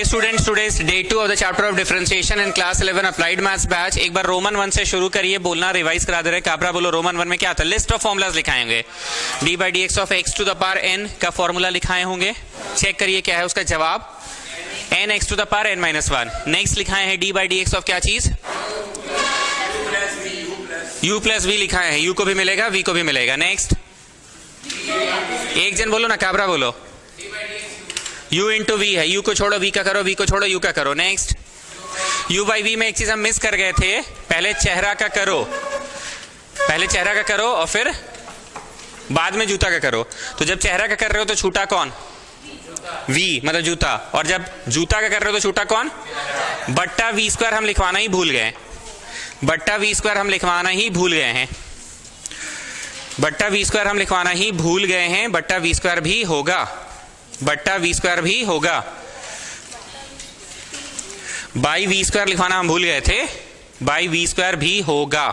Hey students, today's day 2 of the chapter of differentiation in class 11 applied maths batch। एक बार Roman 1 से शुरू करिए, बोलना रिवाइज करा दे रहे। काबरा बोलो रोमन 1 में क्या था? लिस्ट ऑफ फॉर्मुलाज लिखाए होंगे। D by D x of x to the power n का फॉर्मूला लिखाए होंगे। चेक करिए क्या है उसका जवाब, n x to the power n minus 1। Next लिखाए हैं d by D x of क्या चीज, u प्लस वी लिखाए हैं। u को भी मिलेगा, v को भी मिलेगा। नेक्स्ट एक जन बोलो ना, काबरा बोलो। u इंटू वी है, u को छोड़ो v का करो, v को छोड़ो u का करो। नेक्स्ट u बाई v में एक चीज हम मिस कर गए थे, पहले चेहरा का करो, पहले चेहरा का करो और फिर बाद में जूता का करो। तो जब चेहरा का कर रहे हो तो छूटा कौन? v मतलब जूता। और जब जूता का कर रहे हो तो छूटा कौन? बट्टा v स्क्वायर हम लिखवाना ही भूल गए, बट्टा v स्क्वायर हम लिखवाना ही भूल गए हैं, बट्टा v स्क्वायर हम लिखवाना ही भूल गए हैं। बट्टा v स्क्वायर भी होगा, बट्टा v स्क्वायर भी होगा। बाई v स्क्वायर लिखवाना हम भूल गए थे, बाई v स्क्वायर भी होगा।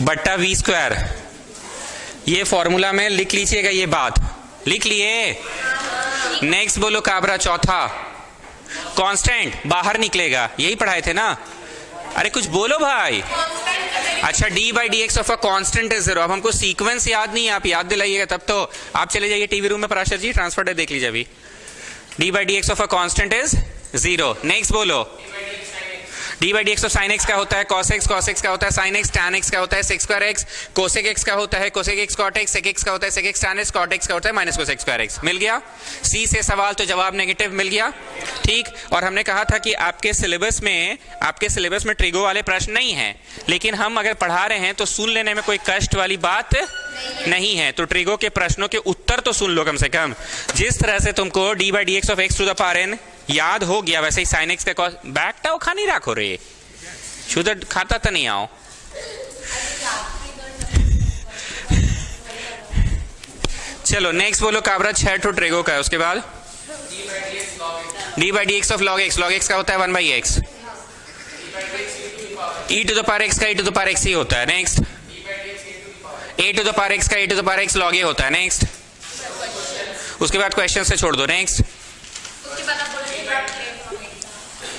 बट्टा v स्क्वायर, ये फॉर्मूला में लिख लीजिएगा, ये बात लिख लिए। नेक्स्ट बोलो काबरा चौथा, कांस्टेंट बाहर निकलेगा, यही पढ़ाए थे ना? अरे कुछ बोलो भाई। अच्छा, D by D x of a constant is 0। अब हमको सीक्वेंस याद नहीं है, आप याद दिलाइएगा तब तो। आप चले जाइए टीवी रूम में, पराशर जी ट्रांसफर डे देख लीजिए अभी। D by D x of a constant is 0। Next बोलो, D by D x of sine x का होता है कॉस एक्स, कॉस एक्स का होता है साइन एक्स, टैन एक्स का होता है sec square x, cosec x का होता है cosec x cot x, sec x का होता है sec x tan x, cot x का होता है माइनस कोसेक स्क्वायर एक्स। मिल गया? सी से सवाल तो जवाब नेगेटिव मिल गया, ठीक। और हमने कहा था कि आपके सिलेबस में ट्रिगो वाले प्रश्न नहीं है, लेकिन हम अगर पढ़ा रहे हैं तो सुन लेने में कोई कष्ट वाली बात नहीं है। तो ट्रिगो के प्रश्नों के उत्तर तो सुन लो कम से कम। जिस तरह से तुमको d by D x of x to the power n याद हो गया, वैसे ही साइन एक्स का बैकटा वो खानी रखो रे, शुद्ध खाता तो नहीं आओ। चलो नेक्स्ट बोलो काबरा 6 टू ट्रिगो का है। उसके बाद D by D x of log X, log X का होता है 1 by X, E to the power x का E to the power X ही होता है। Next A to the power x का A to the power X log A होता है। नेक्स्ट उसके बाद क्वेश्चन से छोड़ दो। नेक्स्ट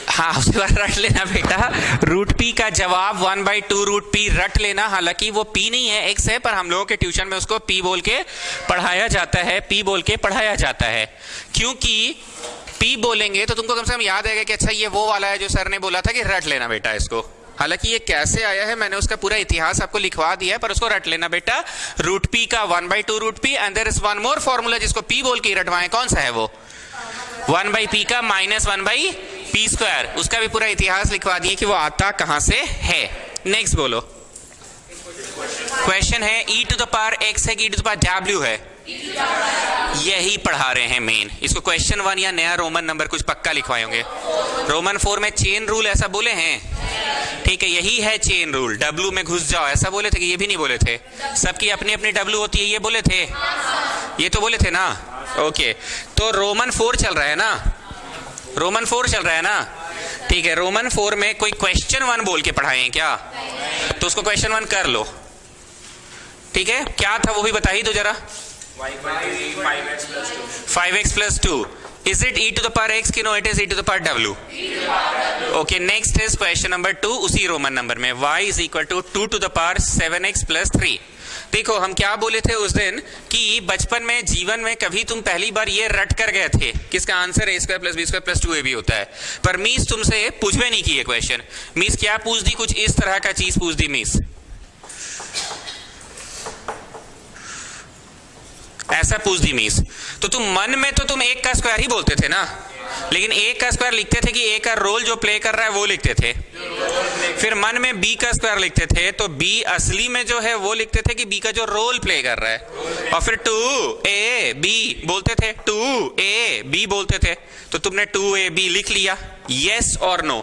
हाँ, उसके बाद रट लेना बेटा, रूट पी का जवाब 1 बाई 2 रूट पी रट लेना। हालांकि वो पी नहीं है, एक्स है, पर हम लोगों के ट्यूशन में उसको पी बोल के पढ़ाया जाता है, पी बोल के पढ़ाया जाता है। क्योंकि पी बोलेंगे तो तुमको कम से कम याद आएगा कि अच्छा ये वो वाला है जो सर ने बोला था कि रट लेना बेटा इसको। हालांकि ये कैसे आया है मैंने उसका पूरा इतिहास आपको लिखवा दिया है, पर उसको रट लेना बेटा। रूट पी का 1 by 2 root p and there is one more formula जिसको पी बोल के रटवाएं। कौन सा है वो? 1 बाई पी का माइनस 1 बाई पी स्क्वायर। उसका भी पूरा इतिहास लिखवा दिए कि वो आता कहां से है। नेक्स्ट बोलो, क्वेश्चन है ई टू द पावर एक्स है कि ई टू द पावर डब्ल्यू है? यही पढ़ा रहे हैं मेन। इसको क्वेश्चन 1 या नया रोमन नंबर कुछ पक्का लिखवाए होंगे। रोमन 4 में चेन रूल ऐसा बोले हैं, ठीक है, यही है चेन रूल। डब्ल्यू में घुस जाओ ऐसा बोले थे कि ये भी नहीं बोले थे? सबकी अपनी अपनी डब्ल्यू होती है, ये बोले थे? ये तो बोले थे ना। ओके, तो रोमन 4 चल रहा है ना, रोमन 4 चल रहा है ना, ठीक है। रोमन 4 में कोई क्वेश्चन 1 बोल के पढ़ाए हैं क्या? तो उसको क्वेश्चन 1 कर लो, ठीक है। क्या था वो भी बता ही दो जरा। 5x plus 2 is it e to the power x कि no it is e to the power w? okay, next is question number 2 उसी रोमन नंबर में, y is equal to 2 to the power 7x plus 3। देखो हम क्या बोले थे उस दिन कि बचपन में जीवन में कभी तुम पहली बार ये रट कर गए थे किसका answer a square plus b square plus 2ab होता है। पर मीस तुमसे पूछवे नहीं की ये क्वेश्चन। मीस क्या पूछ दी? कुछ इस तरह का चीज पूछ दी मीस, ऐसा पूछ दी मीस। तो तुम मन में तो तुम एक का स्क्वायर ही बोलते थे ना, लेकिन एक का स्क्वायर लिखते थे कि ए का रोल जो प्ले कर रहा है वो लिखते थे। फिर मन में बी का स्क्वायर लिखते थे, तो बी असली में जो है वो लिखते थे कि बी का जो रोल प्ले कर रहा है। और फिर 2ab बोलते थे, 2ab बोलते थे। तो तुमने 2ab लिख लिया, यस और नो?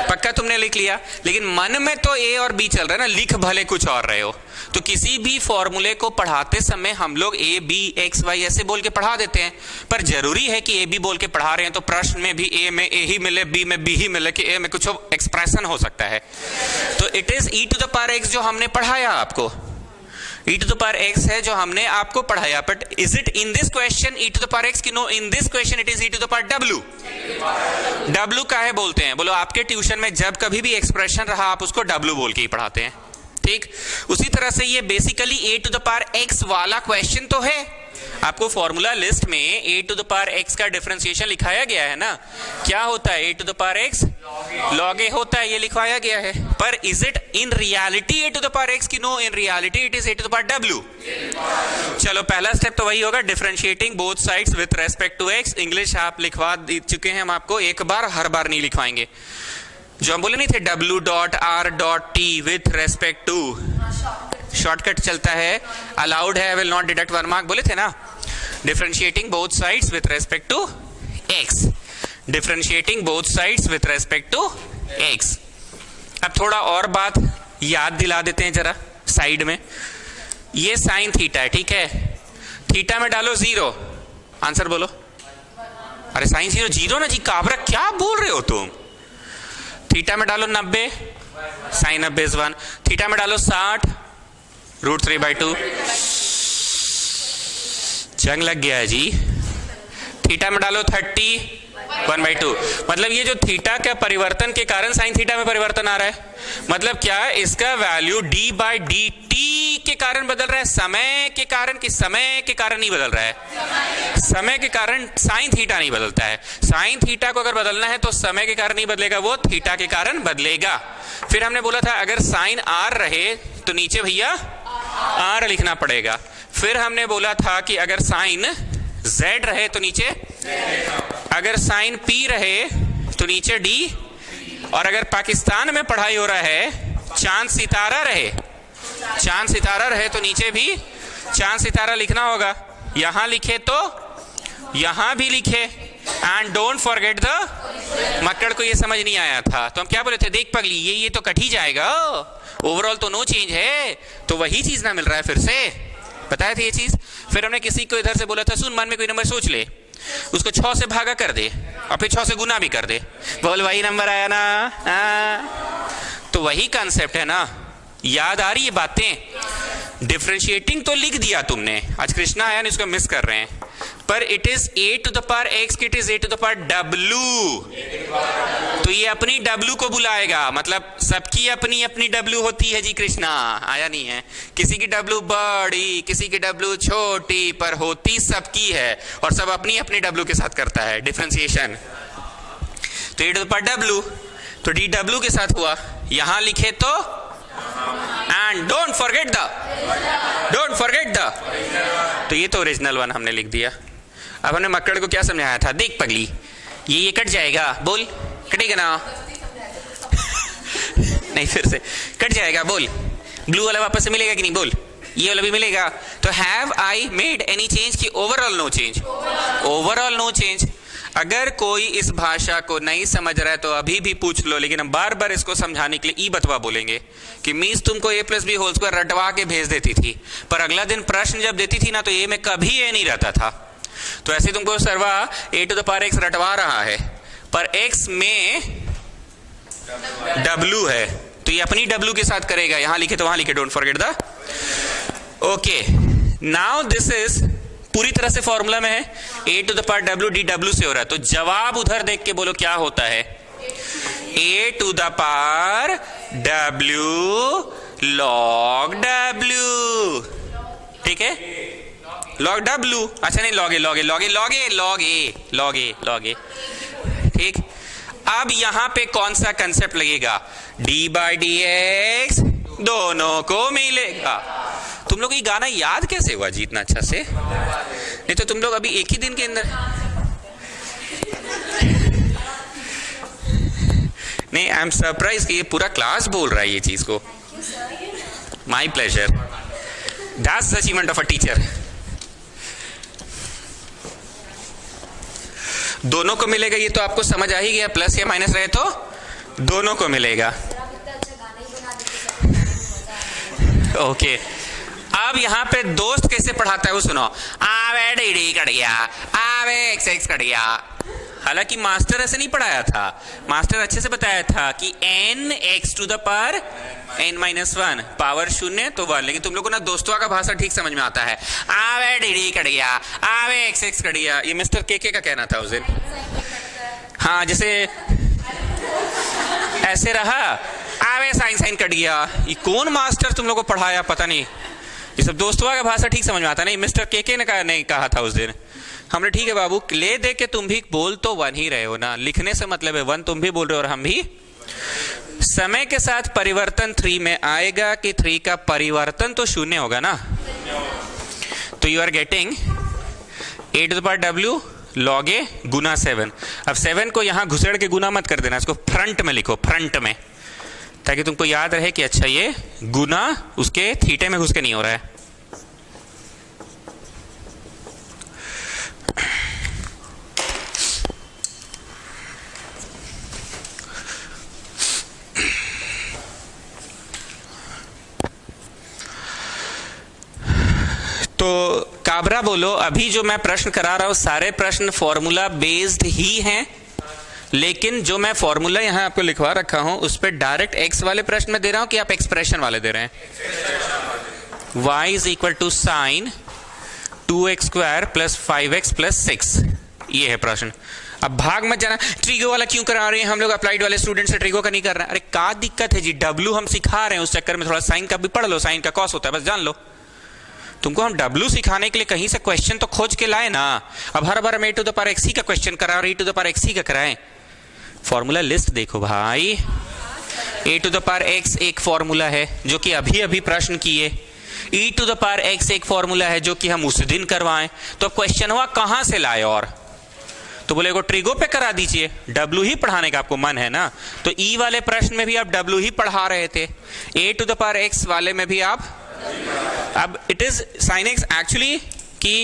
पक्का तुमने लिख लिया। लेकिन मन में तो ए और बी चल रहा है ना, लिख भले कुछ और रहे हो। तो किसी भी फॉर्मूले को पढ़ाते समय हम लोग ए बी एक्स वाई ऐसे बोल के पढ़ा देते हैं, पर जरूरी है कि ए बी बोल के पढ़ा रहे हैं तो प्रश्न में भी ए में ए ही मिले, बी में बी ही मिले, कि ए में कुछ एक्सप्रेशन हो सकता है। तो it is e to the power x जो हमने पढ़ाया आपको, e to the power x है जो हमने आपको पढ़ाया, but is it in this question e to the power x की? No, in this question it is e to the power w. w का है बोलते हैं, बोलो आपके ट्यूशन में जब कभी भी एक्सप्रेशन रहा आप उसको w बोल के ही पढ़ाते हैं, ठीक? उसी तरह से ये basically a to the power x वाला क्वेश्चन तो है। आपको फॉर्मूला लिस्ट में a to the power x का डिफरेंशिएशन लिखाया गया है ना, क्या होता है a to the power x? log a होता है, ये लिखवाया गया है। पर is it in reality a to the power x की? No, in reality it is a to the power w. चलो पहला स्टेप तो वही होगा, differentiating both sides with respect to x। English आप लिखवा चुके हैं हम आपको, एक बार हर बार नहीं लिखवाएंगे। जो हम बोले नहीं थे w dot r dot t with respect to, shortcut चलता है, अलाउड है, विल नॉट डिडक्ट 1 मार्क बोले थे ना। Differentiating both sides with respect to x, differentiating both sides with respect to x। अब थोड़ा और बात याद दिला देते हैं जरा साइड में। ये साइन थीटा है, ठीक है? थीटा में डालो 0, आंसर बोलो। अरे साइन 0 0 ना जी, काबरा क्या बोल रहे हो तुम? थीटा में डालो 90, साइन 90 इज 1। थीटा में डालो 60, √3/2। जंग लग गया है जी। थीटा में डालो 30, 1/2। मतलब ये जो थीटा का परिवर्तन के कारण साइन थीटा में परिवर्तन आ रहा है, मतलब क्या है? इसका वैल्यू d/dt के कारण बदल रहा है, समय के कारण कि समय के कारण नहीं बदल रहा है? समय के कारण साइन थीटा नहीं बदलता है। साइन थीटा को अगर बदलना है तो समय के कारण नहीं बदलेगा, वो थीटा के कारण बदलेगा। फिर हमने बोला था अगर साइन r रहे तो नीचे भैया r लिखना पड़ेगा। फिर हमने बोला था कि अगर साइन z रहे तो नीचे, अगर साइन p रहे तो नीचे d, और अगर पाकिस्तान में पढ़ाई हो रहा है चांद सितारा रहे, चांद सितारा रहे तो नीचे भी चांद सितारा लिखना होगा। यहां लिखे तो यहां भी लिखे। And don't forget the, Makkar को ये समझ नहीं आया था तो हम क्या बोले थे? देख पगली, ये तो कट ही जाएगा, ओवरऑल तो नो चेंज है, तो वही चीज ना मिल रहा है फिर से, बताया था ये चीज। फिर हमने किसी को इधर से बोला था, सुन मन में कोई नंबर सोच ले, उसको 6 से भागा कर दे और फिर 6 से गुना भी कर दे, बोल वही नंबर आया ना। तो वही कंसेप्ट है ना, याद आ रही है बातें? डिफरेंशिएटिंग तो लिख दिया तुमने, आज कृष्णा आया नहीं, उसको मिस कर रहे हैं, पर it is a to the power x, it is a to the power w। तो ये अपनी w को बुलाएगा, मतलब सबकी अपनी अपनी w होती है जी। कृष्णा आया नहीं है, किसी की w बड़ी, किसी की w छोटी, पर होती सबकी है और सब अपनी अपनी w के साथ करता है डिफरेंशिएशन। तो a to the power w, तो dw के साथ हुआ। यहां लिखे तो एंड डोंट फॉरगेट द, तो ये तो ओरिजिनल वन हमने लिख दिया। अब हमने मक्कड़ को क्या समझाया था? देख पगली, ये कट जाएगा, बोल कटेगा ना? नहीं, फिर से कट जाएगा, बोल। ब्लू वाला वापस से मिलेगा कि नहीं? बोल। ये वाला भी मिलेगा। तो have I made any change की overall no change? Overall no change. अगर कोई इस भाषा को नहीं समझ रहा है तो अभी भी पूछ लो, लेकिन हम बार बार इसको समझाने के लिए ई बतवा बोलेंगे कि मीस तुमको a+b² रटवा के भेज देती थी, पर अगला दिन प्रश्न जब देती थी ना तो ए में कभी ए नहीं रहता था। तो ऐसे तुमको सर्वा a to the power x रटवा रहा है, पर x में w है तो ये अपनी w के साथ करेगा। यहां लिखे तो वहां लिखे, don't forget the. Okay, now this is पूरी तरह से फॉर्मूला में है, a to the power w dw से हो रहा है। तो जवाब उधर देख के बोलो क्या होता है? a to the power w log w, ठीक है? log w, अच्छा नहीं, log a, ठीक। अब यहां पे कौन सा कंसेप्ट लगेगा? d/dx दोनों को मिलेगा। तुम लोग ये गाना याद कैसे हुआ जी इतना अच्छा से? नहीं तो तुम लोग अभी एक ही दिन के अंदर, नहीं, आई एम सरप्राइज कि ये पूरा क्लास बोल रहा है ये चीज को। My pleasure, that's the achievement of a teacher. दोनों को मिलेगा, ये तो आपको समझ आ ही गया, प्लस या माइनस रहे तो दोनों को मिलेगा। ओके, अब यहां पे दोस्त कैसे पढ़ाता है वो सुनो। आवे डी कट गया, आवे x कट गया, हालांकि मास्टर ऐसे नहीं पढ़ाया था, मास्टर अच्छे से बताया था कि n x to the power n-1 power 0 तो 1। लेकिन तुम लोगों को ना दोस्तों का भाषा ठीक समझ में आता है। आवे डी कट गया, आवे x कट गया, ये मिस्टर के का कहना था उस दिन। हाँ, जैसे ऐसे रहा, आवे साइन कट गया। ये कौन मास्टर तुम लोगों को पढ़ाया पता नहीं, ये सब दोस्तों का भाषा ठीक समझ में आता नहीं। मिस्टर के ने कहा था उस दिन। हमने ठीक है बाबू, ले दे के तुम भी बोल तो 1 ही रहे हो ना, लिखने से मतलब है 1 तुम भी बोल रहे हो और हम भी। समय के साथ परिवर्तन 3 में आएगा कि 3 का परिवर्तन तो 0 होगा ना। तो you are getting a to the power w log a गुना 7। अब 7 को यहां घुसेड़ के गुना मत कर देना, इसको फ्रंट में लिखो, फ्रंट में, ताकि तुमको याद रहे कि अच्छा ये गुना उसके थीटे में घुस के नहीं हो रहा है। तो काबरा बोलो, अभी जो मैं प्रश्न करा रहा हूं सारे प्रश्न फॉर्मूला बेस्ड ही हैं, लेकिन जो मैं फॉर्मूला यहां आपको लिखवा रखा हूं उस पे डायरेक्ट एक्स वाले प्रश्न में दे रहा हूं कि आप एक्सप्रेशन वाले दे रहे हैं। y is equal to sine 2x square plus 5x plus 6, ये है प्रश्न। अब भाग मत जाना, ट्रिगो वाला क्यों करा रहे हैं हम लोग, अप्लाइड वाले स्टूडेंट से ट्रिगो का नहीं कर रहे हैं। अरे क्या दिक्कत है जी, W हम सिखा रहे हैं, उस चक्कर में थोड़ा साइन का भी पढ़ लो, साइन का कॉस होता है बस जान लो। तुमको हम W सिखाने के लिए कहीं से क्वेश्चन तो खोज के लाए ना। अब हर बार हम a to the power x ही का क्वेश्चन करा और e to the power x ही का कराएं। फॉर्मूला लिस्ट देखो भाई, a to the power x एक फॉर्मूला है जो कि अभी अभी प्रश्न किए, e to the power x एक फॉर्मूला है जो कि हम उस दिन करवाएं। तो क्वेश्चन हुआ कहां से लाए, और तो बोले को ट्रिगो पे करा दीजिए, W ही पढ़ाने का आपको मन है ना। तो E वाले प्रश्न में भी आप W ही पढ़ा रहे थे, a to the power x वाले में भी आप। अब it is sine x actually कि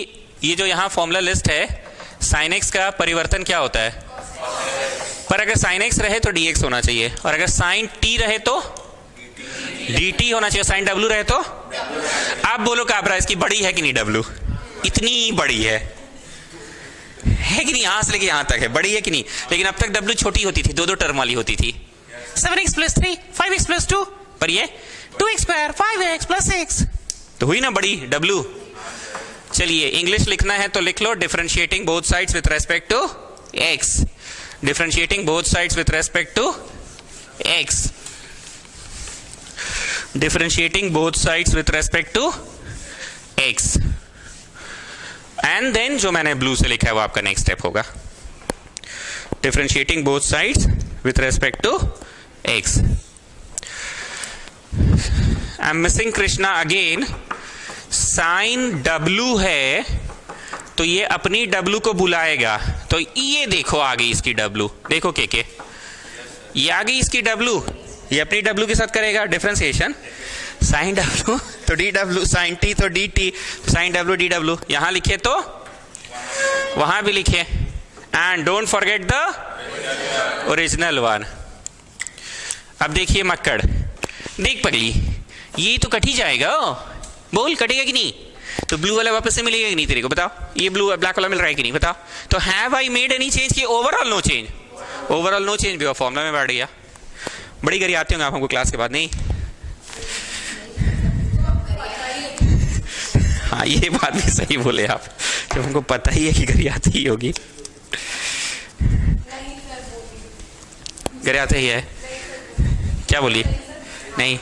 ये जो यहां फॉर्मूला लिस्ट है, साइन एक्स का परिवर्तन क्या होता है, पर अगर साइन एक्स रहे तो dx होना चाहिए, और अगर साइन t रहे तो dt होना चाहिए, साइन w रहे तो। आप बोलो काबरा इसकी बड़ी है कि नहीं w, इतनी बड़ी है कि नहीं, यहां से लेके यहां तक है, बड़ी है कि नहीं। लेकिन अब तक w छोटी होती थी, दो टर्म वाली होती थी, 7x प्लस 3 5x प्लस 2, पर ये 2x स्क्वायर 5x प्लस 6 तो हुई ना बड़ी W। चलिए इंग्लिश लिखना है तो लिख लो, differentiating both sides with respect to x, differentiating both sides with respect to x, differentiating both sides with respect to x, and then जो मैंने ब्लू से लिखा है वो आपका नेक्स्ट स्टेप होगा, differentiating both sides with respect to x। I am missing Krishna again, sine W है तो ये अपनी W को बुलाएगा, तो ये देखो आ गई इसकी W, देखो के ये आ गई इसकी W, ये अपनी W के साथ करेगा डिफरेंशिएशन, साइन W तो dW, साइन T तो dt, साइन W dW, यहां लिखे तो वहां भी लिखे, and don't forget the original one. अब देखिए मक्कड़, देख पगली, ये तो कट ही जाएगा, बोल कटेगा कि नहीं। तो ब्लू वाला वापस से मिलेगा कि नहीं तेरे को, बताओ। ये ब्लू ब्लैक वाला मिल रहा है कि नहीं, बताओ। तो have I made any change की, overall no change, overall no change भी हुआ, फॉर्मूला में बैठ गया। बड़ी गरी आते होंगे आप हमको क्लास के बाद, नहीं? हाँ ये बात भी सही बोले आप, जब हमको पता ही है कि गरी आती ही होगी, गरी आते ही है। क्या बोली? नहीं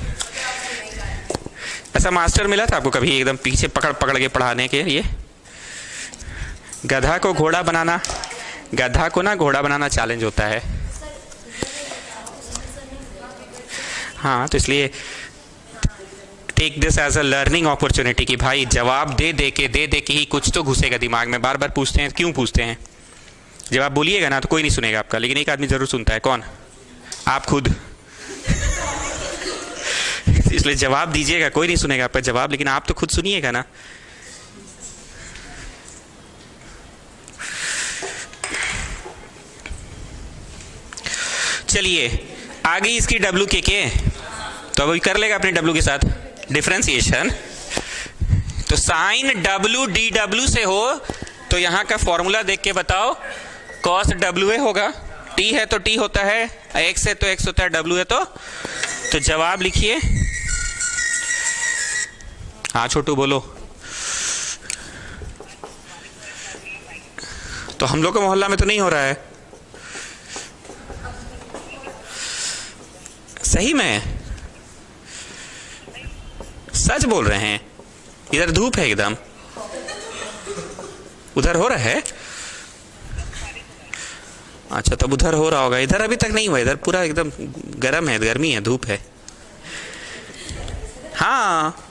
ऐसा मास्टर मिला था आपको कभी एकदम पीछे पकड़ पकड़ के पढ़ाने के लिए? गधा को घोड़ा बनाना, गधा को ना घोड़ा बनाना चैलेंज होता है। हाँ तो इसलिए take this as a learning opportunity कि भाई जवाब दे दे के ही कुछ तो घुसेगा दिमाग में। बार बार पूछते हैं, क्यों पूछते हैं? जब आप बोलिएगा ना तो कोई नहीं सुनेगा आपका, लेकिन एक आदमी जरूर सुनता है। कौन? आप खुद। इसलिए जवाब दीजिएगा, कोई नहीं सुनेगा आपका जवाब, लेकिन आप तो खुद सुनिएगा ना। चलिए आ गई इसकी W के, तो अभी कर लेगा अपने W के साथ डिफरेंशिएशन। तो साइन W dW से हो तो यहां का फॉर्मूला देख के बताओ, कॉस डब्ल्यू ए होगा, टी है तो टी होता है, एक्स है तो एक्स होता है, डब्ल्यू है तो जवाब लिखिए। हाँ छोटू बोलो। तो हम लोग के मोहल्ला में तो नहीं हो रहा है। सही में सच बोल रहे हैं? इधर धूप है एकदम, उधर हो रहा है? अच्छा तब उधर हो रहा होगा, इधर अभी तक नहीं हुआ, इधर पूरा एकदम गर्म है, गर्मी है, धूप है। हाँ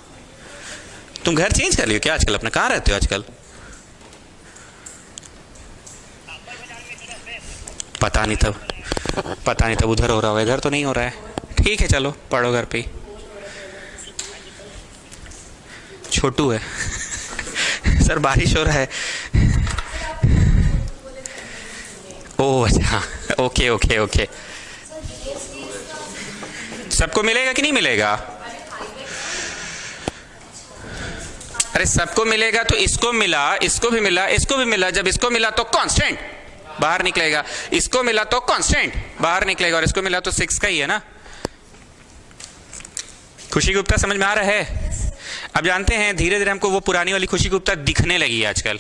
तुम घर चेंज कर लियो क्या आजकल अपना? कहाँ रहते हो आजकल? पता नहीं तब उधर हो रहा होगा, इधर तो नहीं हो रहा है। ठीक है चलो पढ़ो घर पे ही। छोटू है सर बारिश हो रहा है। ओह अच्छा, ओके ओके ओके। सबको मिलेगा कि नहीं मिलेगा? अरे सबको मिलेगा तो इसको मिला, इसको भी मिला, इसको भी मिला। जब इसको मिला तो कांस्टेंट बाहर निकलेगा, इसको मिला तो कांस्टेंट बाहर निकलेगा, और इसको मिला तो 6 का ही है ना। खुशी गुप्ता समझ में आ रहा है? अब जानते हैं धीरे धीरे हमको वो पुरानी वाली खुशी गुप्ता दिखने लगी है आजकल।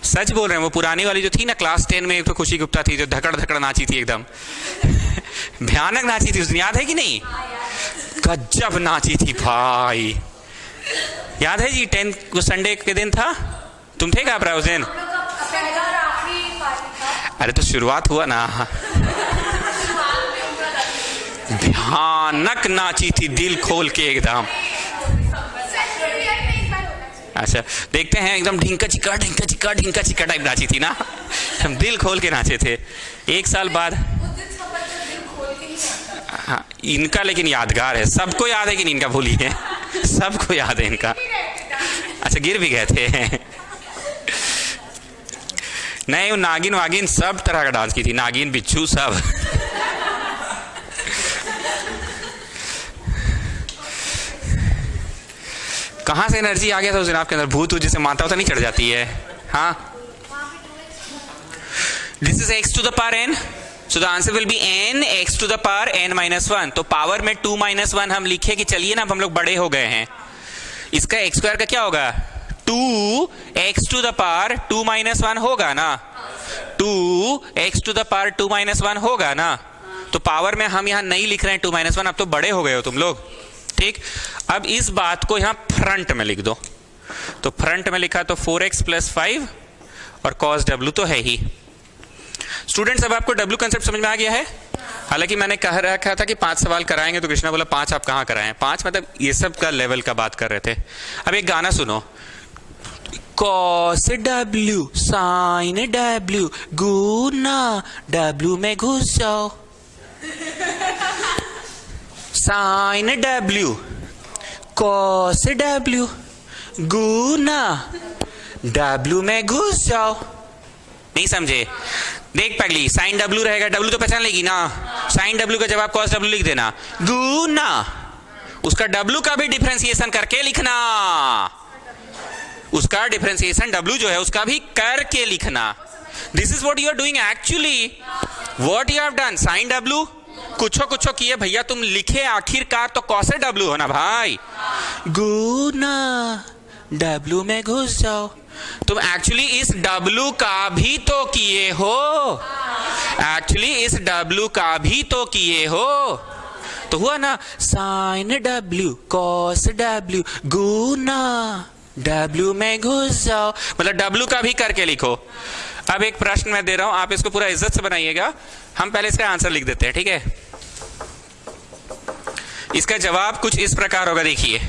सच बोल रहे हैं, वो पुरानी वाली जो थी ना क्लास 10 में, एक तो खुशी गुप्ता थी जो धकड़ धकड़ नाची थी एकदम भयानक नाची थी उस दिन, याद है कि नहीं? गजब नाची थी भाई। याद है जी? 10 को संडे के दिन था, तुम थे क्या उस दिन? अरे तो शुरुआत हुआ ना, भयानक नाची थी दिल खोल के एकदम। अच्छा देखते हैं, एकदम ढिंका चिक्का ढिंका चिक्का ढिंका चिक्का टाइप नाची थी ना, हम दिल खोल के नाचे थे। 1 साल बाद हाँ इनका लेकिन यादगार है, सबको याद है कि नहीं इनका? भूली है, सबको याद है इनका। अच्छा गिर भी गए थे नहीं, वो नागिन वागिन सब तरह का डांस की थी, नागिन बिच्छू सब कहाँ से एनर्जी आ गया था उस दिन आपके अंदर? भूत जैसे माता होता नहीं चढ़ जाती है। हाँ this is x to the power n, so the answer will be n x to the power n minus 1। तो पावर में 2 minus 1 हम लिखे कि चलिए ना अब हम लोग बड़े हो गए हैं, इसका x स्क्वायर का क्या होगा? 2x to the power 2 minus 1 होगा ना, 2x to the power 2 minus 1 होगा ना। तो पावर में हम यहाँ नहीं लिख रहे हैं 2 minus 1, अब तो बड़े हो गए हो तुम लोग, ठीक। अब इस बात को यहाँ फ्रंट में लिख दो, तो फ्रंट में लिखा तो 4x + 5 और cos w तो है ही। स्टूडेंट्स अब आपको w कंसेप्ट समझ में आ गया है? हालांकि मैंने कह रखा था कि 5 सवाल कराएंगे, तो कृष्णा बोला 5 आप कहाँ कराएं? 5 मतलब ये सब का लेवल का बात कर रहे थे। अब एक गाना सुनो, cos w sin w गुना w में घुस जाओ, sin w cos w गुना w में घुस जाओ। नहीं समझे? देख पगली, sin w रहेगा, w तो पहचान लेगी ना, sin w का जवाब cos w लिख देना, गुना उसका w का भी डिफरेंशिएशन करके लिखना, उसका डिफरेंशिएशन w जो है उसका भी करके लिखना। This is what you are doing actually, what you have done. sin w कुछ किए भैया तुम लिखे आखिरकार तो cos w हो ना भाई, गुना w में घुस जाओ। तुम एक्चुअली इस w का भी तो किए हो, एक्चुअली इस w का भी तो किए हो, तो हुआ ना sin w cos w गुना w में घुस जाओ, मतलब w का भी करके लिखो। अब एक प्रश्न मैं दे रहा हूं, आप इसको पूरा इज्जत से बनाइएगा, हम पहले इसका आंसर लिख देते हैं, ठीक है। इसका जवाब कुछ इस प्रकार होगा, देखिए,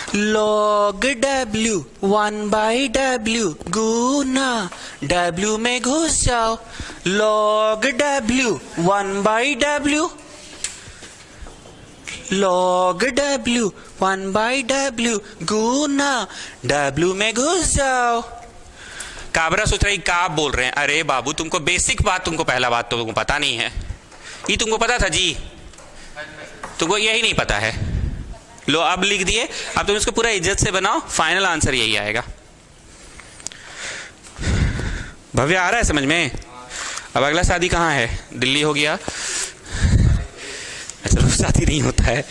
log w 1/w गुना w में घुस जाओ, log w 1/w log w 1/w गुना w में घुस जाओ। काबरा सोच रही का बोल रहे हैं? अरे बाबू तुमको बेसिक बात, तुमको पहला बात तो तुमको पता नहीं है, ये तुमको पता था जी, तुमको यही नहीं पता है। लो अब लिख दिए, अब तुम इसको पूरा इज्जत से बनाओ, फाइनल आंसर यही आएगा। भव्य आ रहा है समझ में? अब अगला शादी कहाँ है? दिल्ली हो गया। अच्छा शादी नहीं होता है।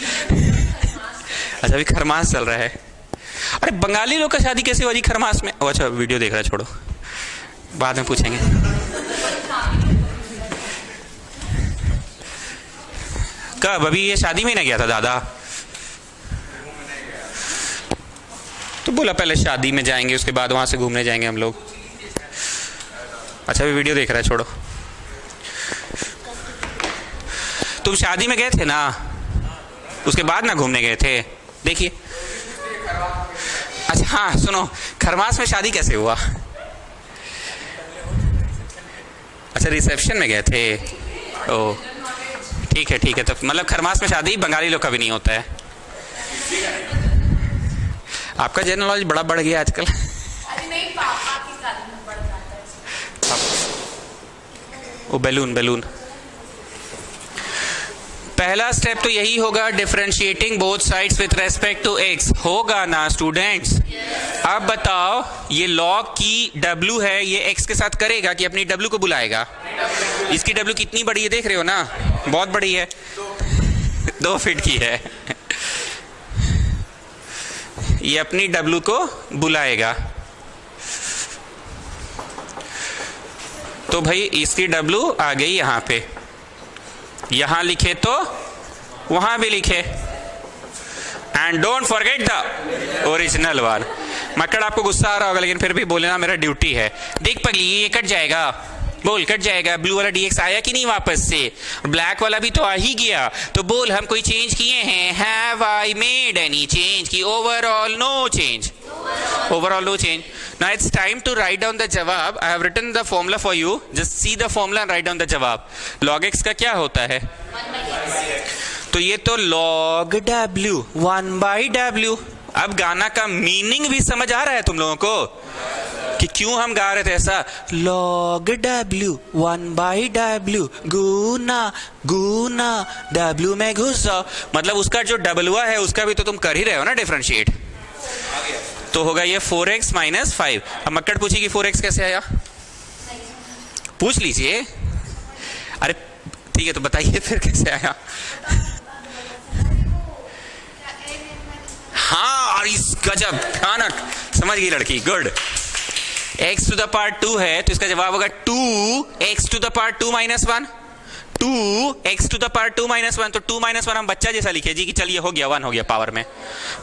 अच्छा अभी खरमास चल रहा है। अरे बंगाली लोग का शादी कैसे हुआ जी खरमास में? अच्छा वीडियो देख रहा है, छोड़ो बाद में पूछेंगे। कब? अभी ये शादी में ना गया था दादा? तो बोला पहले शादी में जाएंगे उसके बाद वहां से घूमने जाएंगे हम लोग। अच्छा अभी वीडियो देख रहा है, छोड़ो। तुम शादी में गए थे ना, उसके बाद ना घूमने गए थे? देखिए अच्छा हाँ सुनो, खरमास में शादी कैसे हुआ? अच्छा रिसेप्शन में गए थे। ओ ठीक है ठीक है। तो मतलब खरमास में शादी बंगाली लोग का भी नहीं होता है। आपका जनरल नॉलेज बड़ा बढ़ गया आजकल। अरे नहीं, पापा की शादी में बढ़ जाता है। Oh balloon balloon. पहला स्टेप तो यही होगा, differentiating both sides with respect to x. होगा ना स्टूडेंट्स? अब बताओ ये लॉग की W है, ये x के साथ करेगा कि अपनी W को बुलाएगा? इसकी W कितनी बड़ी है देख रहे हो ना, बहुत बड़ी है, 2 फीट की है। ये अपनी W को बुलाएगा। तो भाई इसकी W आ गई यहां पे, यहां लिखे तो वहां भी लिखे। And don't forget the original one. Makkar आपको गुस्सा आ रहा होगा लेकिन फिर भी बोलना मेरा ड्यूटी है। देख पगली ये कट जाएगा, बोल कट जाएगा। ब्लू वाला dx आया कि नहीं वापस से? ब्लैक वाला भी तो आ ही गया, तो बोल हम कोई चेंज किए हैं? Have I made any change? की overall no change? Overall no change. Now it's time to write down the जवाब. I have written the formula for you. Just see the formula and write down the जवाब. Log x का क्या होता है? तो ये तो log w 1/w। अब गाना का मीनिंग भी समझ आ रहा है तुम लोगों को कि क्यों हम गा रहे थे ऐसा? log w 1/w गुना गुना w में घुस जाओ। मतलब उसका जो डबलुआ है उसका भी तो तुम कर ही रहे हो ना डिफरेंशिएट। तो होगा ये 4x - 5। अब मक्कड़ पूछेगी 4x कैसे आया? पूछ लीजिए। अरे ठीक है तो बताइए फिर कैसे आया? हाँ और इस गजब भयानक समझ गई लड़की, good. x to the power 2 है तो इसका जवाब होगा 2x to the power 2 - 1। 2x to the power 2 - 1। तो 2 - 1 हम बच्चा जैसा लिखे जी कि चलिए हो गया 1 हो गया पावर में।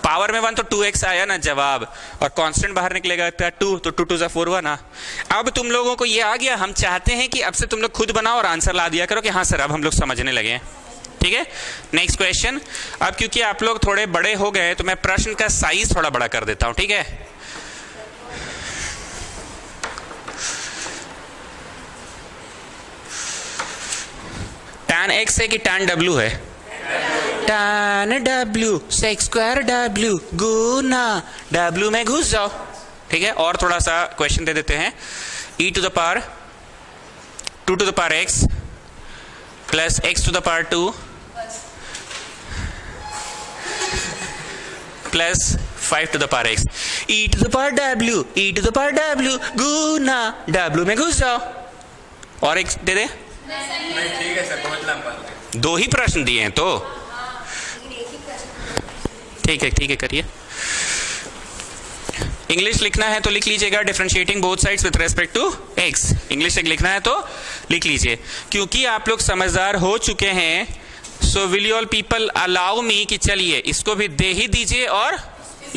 पावर में 1 तो 2x आया ना जवाब, और कांस्टेंट बाहर निकलेगा 2, तो 2 2 4 1 ना। अब तुम लोगों को ये आ गया। हम चाहते हैं कि अब से तुम लोग खुद बनाओ और आंसर ला दिया करो कि हाँ सर अब हम लोग समझने लगे। ठीक है, नेक्स्ट क्वेश्चन। अब क्योंकि आप लोग थोड़े बड़े हो गए तो मैं प्रश्न का साइज थोड़ा बड़ा कर देता हूं। ठीक है, tan x है कि tan w है? tan w sec square w गुना w में घुस जाओ। ठीक है, और थोड़ा सा क्वेश्चन दे देते हैं। e to the power 2 to the power x plus x to the power 2 plus 5 to the power x। e to the power w, e to the power w गुना w में घुस जाओ। और एक दे दे? नहीं ठीक है सर, बहुत लंबा। 2 ही प्रश्न दिए हैं तो ठीक है करिए। इंग्लिश लिखना है तो लिख लीजिएगा, differentiating both sides with respect to x. English लिखना है तो लिख लीजिए। क्योंकि आप लोग समझदार हो चुके हैं, so will you all people allow me कि चलिए इसको भी दे ही दीजिए और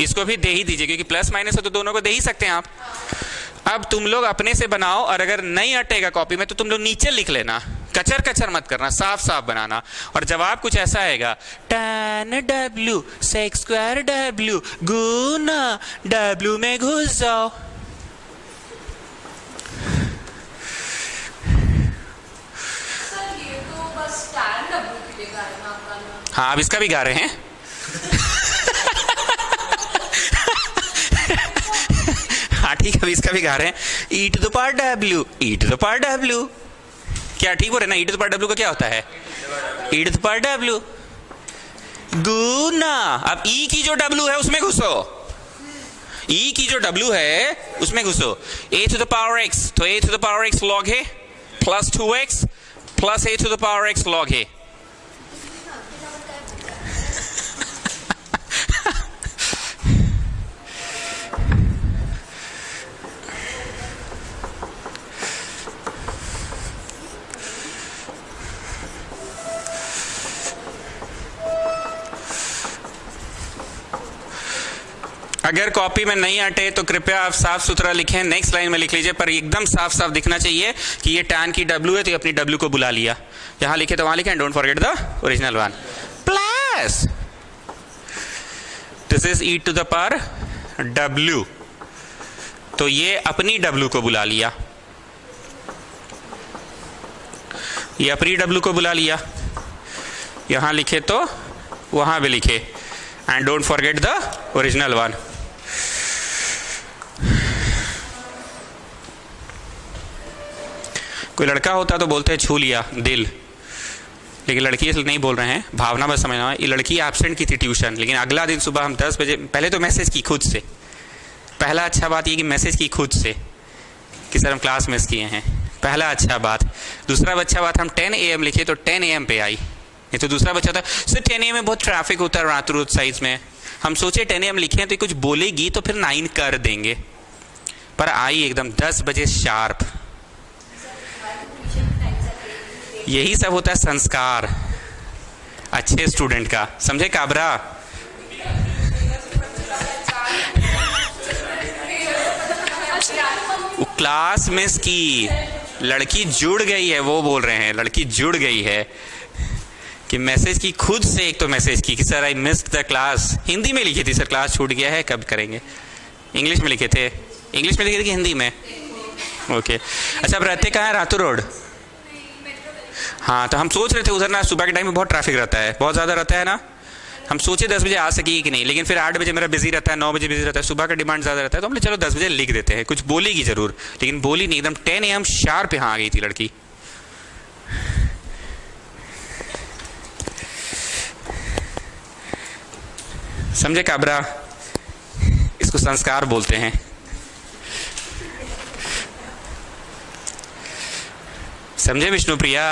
इसको भी दे ही दीजिए, क्योंकि प्लस माइनस है तो दोनों को दे ही सकते हैं आप। अब तुम लोग अपने से बनाओ, और अगर नहीं अटेगा कॉपी में तो तुम लोग नीचे लिख लेना, कचर कचर मत करना, साफ साफ बनाना। और जवाब कुछ ऐसा आएगा, tan w sec square w गुना w में घुस जाओ। सर ये तो बस tan w के लिए गा रहे हैं आप गाना। हाँ अब इसका भी गा रहे हैं। हाँ ठीक है, अभी इसका भी गा रहे हैं। e to the power w, e to the power w। क्या ठीक हो रहा है ना? e to the power w का क्या होता है? e to the power w गुना, अब e की जो w है उसमें घुसो, ई की जो W है उसमें घुसो, a to the power x, तो a to the power x log है plus 2x plus a to the power x log है। अगर कॉपी में नहीं अटे तो कृपया आप साफ सुथरा लिखें, नेक्स्ट लाइन में लिख लीजिए, पर एकदम साफ साफ दिखना चाहिए कि ये tan की W है तो ये अपनी W को बुला लिया। यहां लिखे तो वहां लिखे, and don't forget the original one plus this is e to the power W, तो ये अपनी W को बुला लिया, ये अपनी W को बुला लिया। यहां लिखे तो वहां भी लिखे, and don't forget the original one. कोई लड़का होता तो बोलते छू लिया दिल, लेकिन लड़की इसलिए नहीं बोल रहे हैं, भावना बस समझना। ये लड़की एब्सेंट की थी ट्यूशन, लेकिन अगला दिन सुबह हम 10 बजे, पहले तो मैसेज की खुद से, पहला अच्छा बात ये कि मैसेज की खुद से कि सर हम क्लास मिस किए हैं, पहला अच्छा बात। दूसरा अच्छा बात, हम 10 AM लिखे तो 10 AM पे आई। ये तो दूसरा बच्चा था, सर 10 AM में बहुत ट्रैफिक होता है रात रोज साइज में, हम सोचे 10 AM लिखे हैं तो कुछ बोलेगी तो फिर 9 कर देंगे, पर आई एकदम 10 बजे शार्प। यही सब होता है संस्कार अच्छे स्टूडेंट का, समझे काबरा? क्लास मिस की, लड़की जुड़ गई है, वो बोल रहे हैं लड़की जुड़ गई है कि मैसेज की खुद से। एक तो मैसेज की कि sir I missed the class, Hindi में लिखी थी सर क्लास छूट गया है कब करेंगे, इंग्लिश में लिखे थे, इंग्लिश में लिखे थे कि हिंदी में? ओके अच्छा, अब रहते कहाँ है? रातू रोड। हाँ, तो हम सोच रहे थे उधर ना सुबह के टाइम में बहुत ट्रैफिक रहता है, बहुत ज़्यादा रहता है ना, हम सोचे 10 बजे आ सकेगी कि नहीं, लेकिन फिर 8 बजे मेरा बिजी रहता है, 9 बजे बिजी रहता है, सुबह का डिमांड ज़्यादा रहता है, तो हमने चलो 10 बजे लिख देते हैं, कुछ बोलेगी जरूर, लेकिन बोली नहीं, एकदम 10 AM शार्प यहाँ आ गई थी लड़की। समझे काबरा? इसको संस्कार बोलते हैं। समझे विष्णुप्रिया?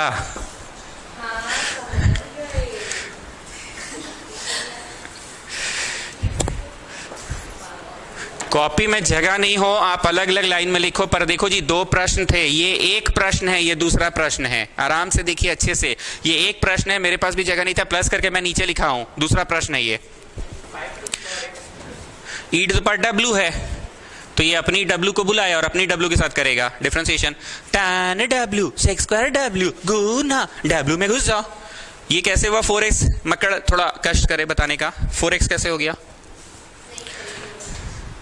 कॉपी में जगह नहीं हो, आप अलग अलग लाइन में लिखो, पर देखो जी 2 प्रश्न थे, ये एक प्रश्न है, ये दूसरा प्रश्न है, आराम से देखिए अच्छे से। ये एक प्रश्न है, मेरे पास भी जगह नहीं था, प्लस करके मैं नीचे लिखा हूं, दूसरा प्रश्न है ये e to the power W है, तो ये अपनी W को बुलाया और अपनी W के साथ करेगा differentiation, tan W sec square W गुना W में घुस जाओ। ये कैसे हुआ 4x? मकड़ थोड़ा कष्ट करे बताने का, 4x कैसे हो गया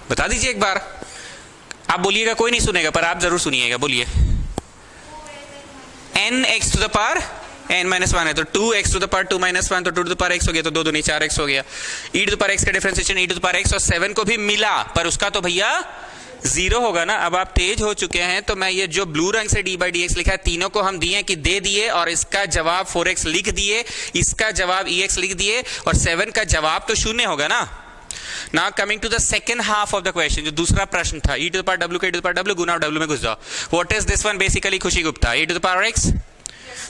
बता दीजिए एक बार। आप बोलिएगा, कोई नहीं सुनेगा, पर आप जरूर सुनिएगा, बोलिए। nx to the power n minus 1 है तो 2x to the power 2 minus 1, तो 2 टू द पावर x हो गया, तो 2 दूनी 4x हो गया। e to the power x का differentiation e to the power x, और 7 को भी मिला, पर उसका तो भैया 0 होगा ना। अब आप तेज हो चुके हैं, तो मैं ये जो ब्लू रंग से d/dx लिखा है, तीनों को हम दिए कि दे दिए, और इसका जवाब 4x लिख दिए, इसका जवाब ex लिख दिए, और 7 का जवाब तो 0 होगा ना। Now coming to the second half of the question, जो दूसरा प्रश्न था, e to the power w का e to the power w गुना w में घुस जाओ। What is this one basically? खुशी Gupta, a to the power x,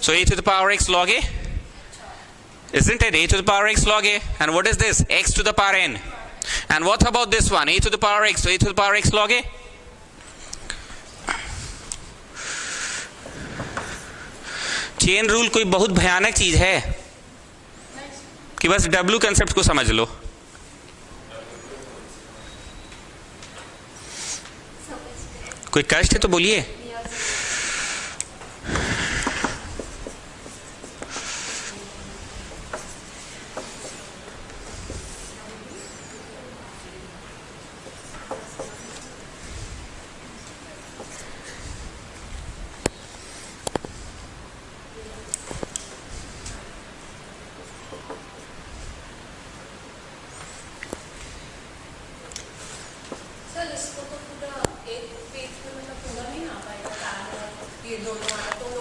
so a to the power x log a, isn't it? a to the power x log a, and what is this? x to the power n, and what about this one? a to the power x, so a to the power x log a। Chain rule कोई बहुत भयानक चीज है कि बस w concept को समझ लो। कोई कष्ट है तो बोलिए।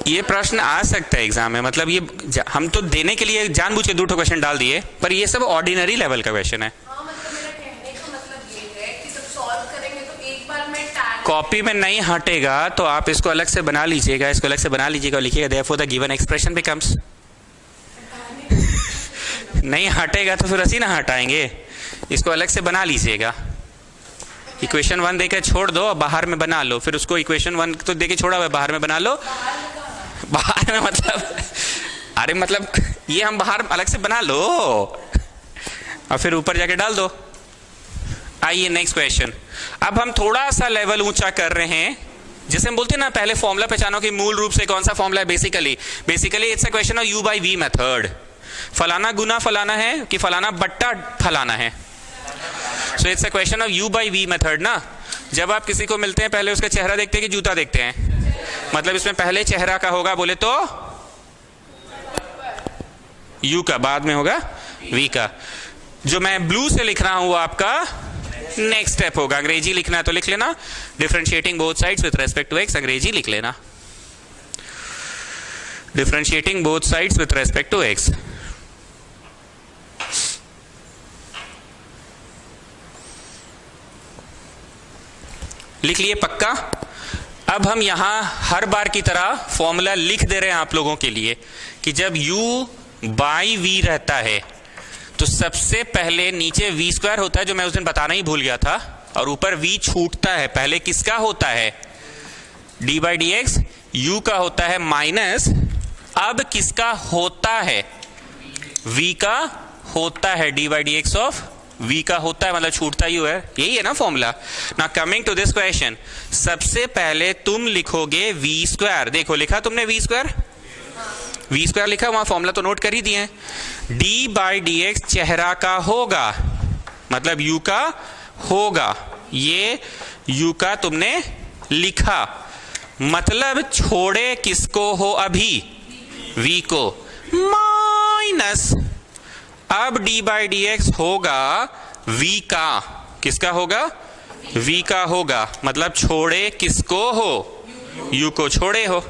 ये प्रश्न आ सकता है एग्जाम में, मतलब ये हम तो देने के लिए जानबूझ के 2 क्वेश्चन डाल दिए, पर ये सब ऑर्डिनरी लेवल का क्वेश्चन है। हाँ, मतलब मेरा कहने का मतलब ये है कि सबसे सॉल्व करेंगे तो एक बार में tan कॉपी में नहीं हटेगा तो आप इसको अलग से बना लीजिएगा, इसको अलग से बना लीजिएगा और लिखिएगा therefore the given expression becomes. नहीं हटेगा तो फिर ऐसे ना हटाएंगे, इसको अलग से बना लीजिएगा। इक्वेशन 1 देके छोड़ दो, बाहर में बना लो, फिर उसको इक्वेशन 1 तो देके छोड़ा हुआ है, बाहर में बना लो। बाहर में मतलब अरे मतलब ये हम बाहर अलग से बना लो और फिर ऊपर जाके डाल दो। आइए नेक्स्ट क्वेश्चन। अब हम थोड़ा सा लेवल ऊंचा कर रहे हैं, जैसे हम बोलते हैं ना पहले फॉर्मूला पहचानो कि मूल रूप से कौन सा फॉर्मूला है। Basically it's a question of u by v method. फलाना गुना फलाना है कि फलाना बट्टा फलाना है। So it's a question of u by v method ना। जब आप किसी को मिलते हैं पहले उसका चेहरा देखते हैं कि जूता देखते हैं? मतलब इसमें पहले चेहरा का होगा बोले तो u का, बाद में होगा v का। जो मैं ब्लू से लिख रहा हूं वो आपका नेक्स्ट स्टेप होगा। अंग्रेजी लिखना है तो लिख लेना, differentiating both sides with respect to x, अंग्रेजी लिख लेना, differentiating both sides with respect to x। लिख लिए पक्का? अब हम यहां हर बार की तरह फॉर्मूला लिख दे रहे हैं आप लोगों के लिए कि जब u बाई v रहता है तो सबसे पहले नीचे v स्क्वायर होता है, जो मैं उस दिन बताना ही भूल गया था, और ऊपर v छूटता है। पहले किसका होता है? d by D x, u का होता है माइनस, अब किसका होता है? v का होता है, d by D x of v का होता है, मतलब छूटता ही है। यही है ना फॉर्मूला। ना कमिंग टू दिस क्वेश्चन, सबसे पहले तुम लिखोगे v स्क्वायर। देखो लिखा तुमने v स्क्वायर, v स्क्वायर लिखा, वहां फॉर्मूला तो नोट कर ही दिए। d बाई डी एक्स चेहरा का होगा, मतलब u का होगा, ये u का तुमने लिखा, मतलब छोड़े किसको हो अभी? v को, माइनस अब d बाई डी एक्स होगा v का, किसका होगा? v का होगा, मतलब छोड़े किसको हो? u को छोड़े हो।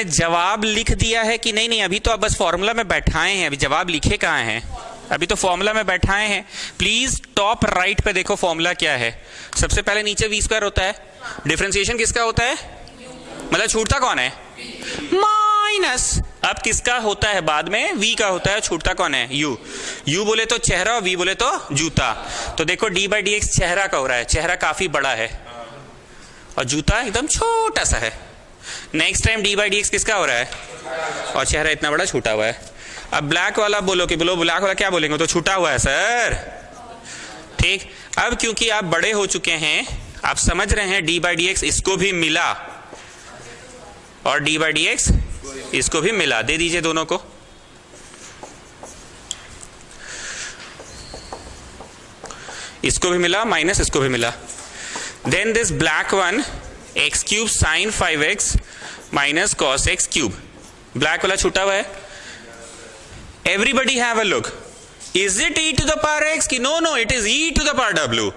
जवाब लिख दिया है कि नहीं? नहीं, अभी तो आप बस फॉर्मूला में बैठाए हैं, अभी जवाब लिखे कहाँ हैं? अभी तो फॉर्मूला में बैठाए हैं। प्लीज टॉप राइट पे देखो फॉर्मूला क्या है। सबसे पहले नीचे v स्क्वायर होता है, डिफरेंशिएशन किसका होता है? मतलब छूटता कौन है? माइनस, अब किसका होता है? बाद में v का होता है, छूटता कौन है? u। u बोले तो चेहरा और v बोले तो जूता। तो देखो d बाई डी एक्स चेहरा का हो रहा है, चेहरा काफी बड़ा है और जूता एकदम छोटा सा है। Next time d by D x किसका हो रहा है? और चेहरा इतना बड़ा छूटा हुआ है। अब ब्लैक वाला बोलो कि बोलो, ब्लैक वाला क्या बोलेंगे? तो छूटा हुआ है सर, ठीक। अब क्योंकि आप बड़े हो चुके हैं, आप समझ रहे हैं d बाई डी एक्स इसको भी मिला और d बाई डी एक्स इसको भी मिला, दे दीजिए दोनों को। इसको भी मिला माइनस इसको भी मिला। Then this black one x cube sine 5x minus cos x cube, black वाला छूटा हुआ है। Everybody have a look, is it e to the power x की? No no, it is e to the power w।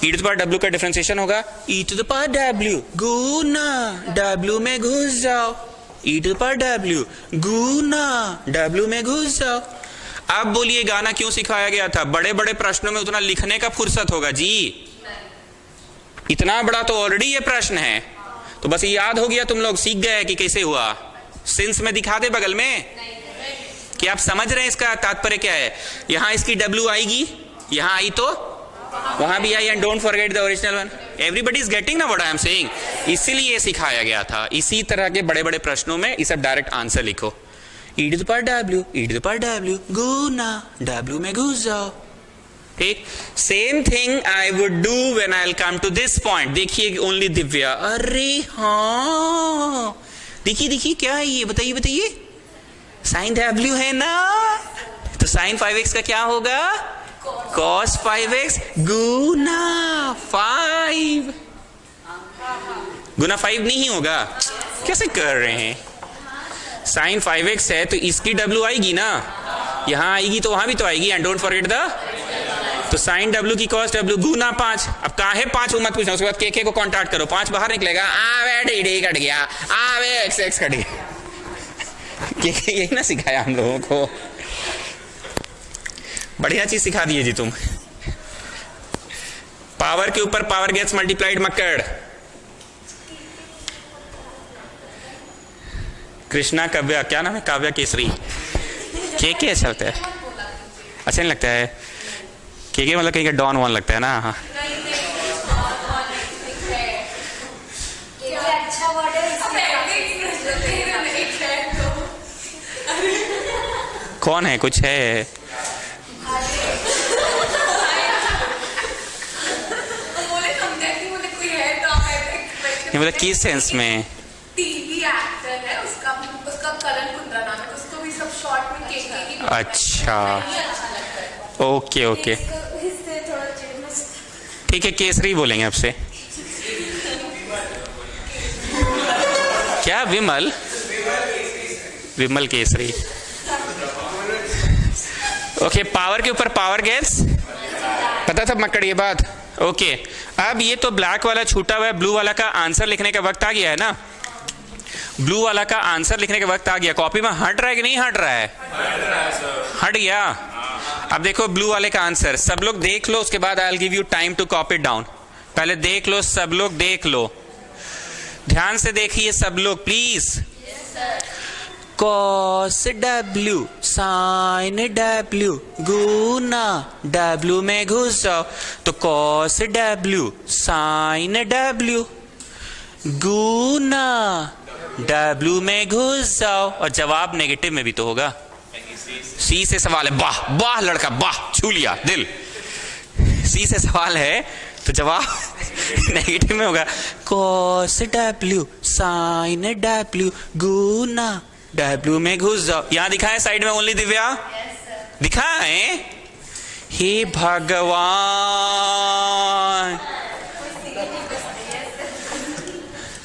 e to the power w का differentiation होगा e to the power w गुना w में घुस जाओ, e to the power w गुना w में घुस जाओ। अब बोलिए गाना क्यों सिखाया गया था? बड़े बड़े प्रश्नों में उतना लिखने का फुर्सत होगा जी, इतना बड़ा तो ऑलरेडी ये प्रश्न है, तो बस ये याद हो गया, तुम लोग सीख गए कि कैसे हुआ। सिंस में दिखा दे बगल में कि आप समझ रहे हैं इसका तात्पर्य क्या है। यहां इसकी W आएगी, यहां आई तो वहां भी आई, and don't forget the original one. Everybody is getting ना व्हाट आई एम सेइंग, इसीलिए सिखाया गया था। इसी तरह के बड़े बड़े प्रश्नों में इसे डायरेक्ट आंसर लिखो, e to the power w, e to the power w गुना w में घुस जाओ, ठीक। Same thing I would do when I will come to this point. देखिए ओनली दिव्या, अरे हाँ देखिए देखिए क्या है ये, बताइए बताइए, साइन w है ना, साइन 5x का क्या होगा? cos 5x गुना 5 गुना 5 नहीं होगा? कैसे कर रहे हैं? साइन 5x है तो इसकी W आएगी ना, यहां आएगी तो वहां भी तो आएगी। एंड डोंट फॉरगेट द, तो साइन W की cos W गुना 5। अब कहा है 5 मत पूछना, उसके बाद के को कॉन्टैक्ट करो, 5 बाहर निकलेगा, आवे डी कट गया, आवे x कट गया। यही ना सिखाया हम लोगों को, बढ़िया चीज सिखा दिए जी तुम। पावर के ऊपर power gets multiplied Makkar. Krishna Kavya, क्या नाम है? काव्या केसरी। के अच्छा लगता है? अच्छा नहीं लगता है? के मतलब कहीं का डॉन वन लगता है ना। हाँ अच्छा वर्ड है। कौन है? कुछ है? ये मतलब किस सेंस में? टीवी एक्टर है, उसका करण कुंद्रा नाम है, उसको भी सब शॉर्ट में केके की। अच्छा लगता है। ओके ओके इससे थोड़ा ठीक है, केसरी बोलेंगे आपसे। क्या? विमल? विमल केसरी। ओके, पावर के ऊपर पावर गेट्स, पता था मक्कड़ ये बात? ओके, अब ये तो ब्लैक वाला छूटा हुआ है, ब्लू वाला का आंसर लिखने का वक्त आ गया है ना। ब्लू वाला का आंसर लिखने का वक्त आ गया। कॉपी में हट रहा है कि नहीं हट रहा है? हट गया। अब देखो ब्लू वाले का आंसर, सब लोग देख लो, उसके बाद I will give you time to copy it down. पहले देख लो, सब लोग देख लो, ध्यान से देखिए सब लोग please. cos W sin W गुना W में घुस जाओ, तो cos W sin W गुना W में घुस जाओ, और जवाब नेगेटिव में भी तो होगा। सी से सवाल है, वाह वाह लड़का वाह, छू लिया दिल। सी से सवाल है तो जवाब नेगेटिव में होगा। cos W sin W गुना W में घुस जाओ। यहां दिखाएं साइड में ओनली दिव्या? दिखाएं? हे भगवान,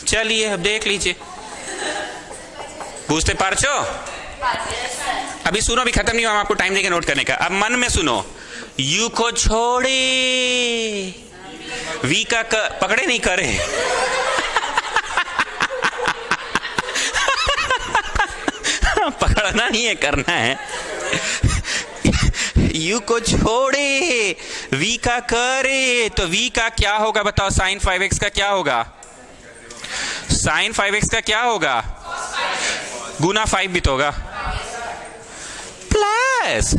चलिए अब देख लीजिए, बुझते पारचो? अभी सुनो, अभी खत्म नहीं हुआ, हम आपको टाइम देंगे नोट करने का। अब मन में सुनो, यू को छोड़े, वी का पकड़े नहीं करे। पकड़ना नहीं है, करना है। यू को छोड़े, वी का करे, तो वी का क्या होगा बताओ? साइन 5x का क्या होगा? साइन 5x का क्या होगा? गुना 5 भी तो होगा, प्लस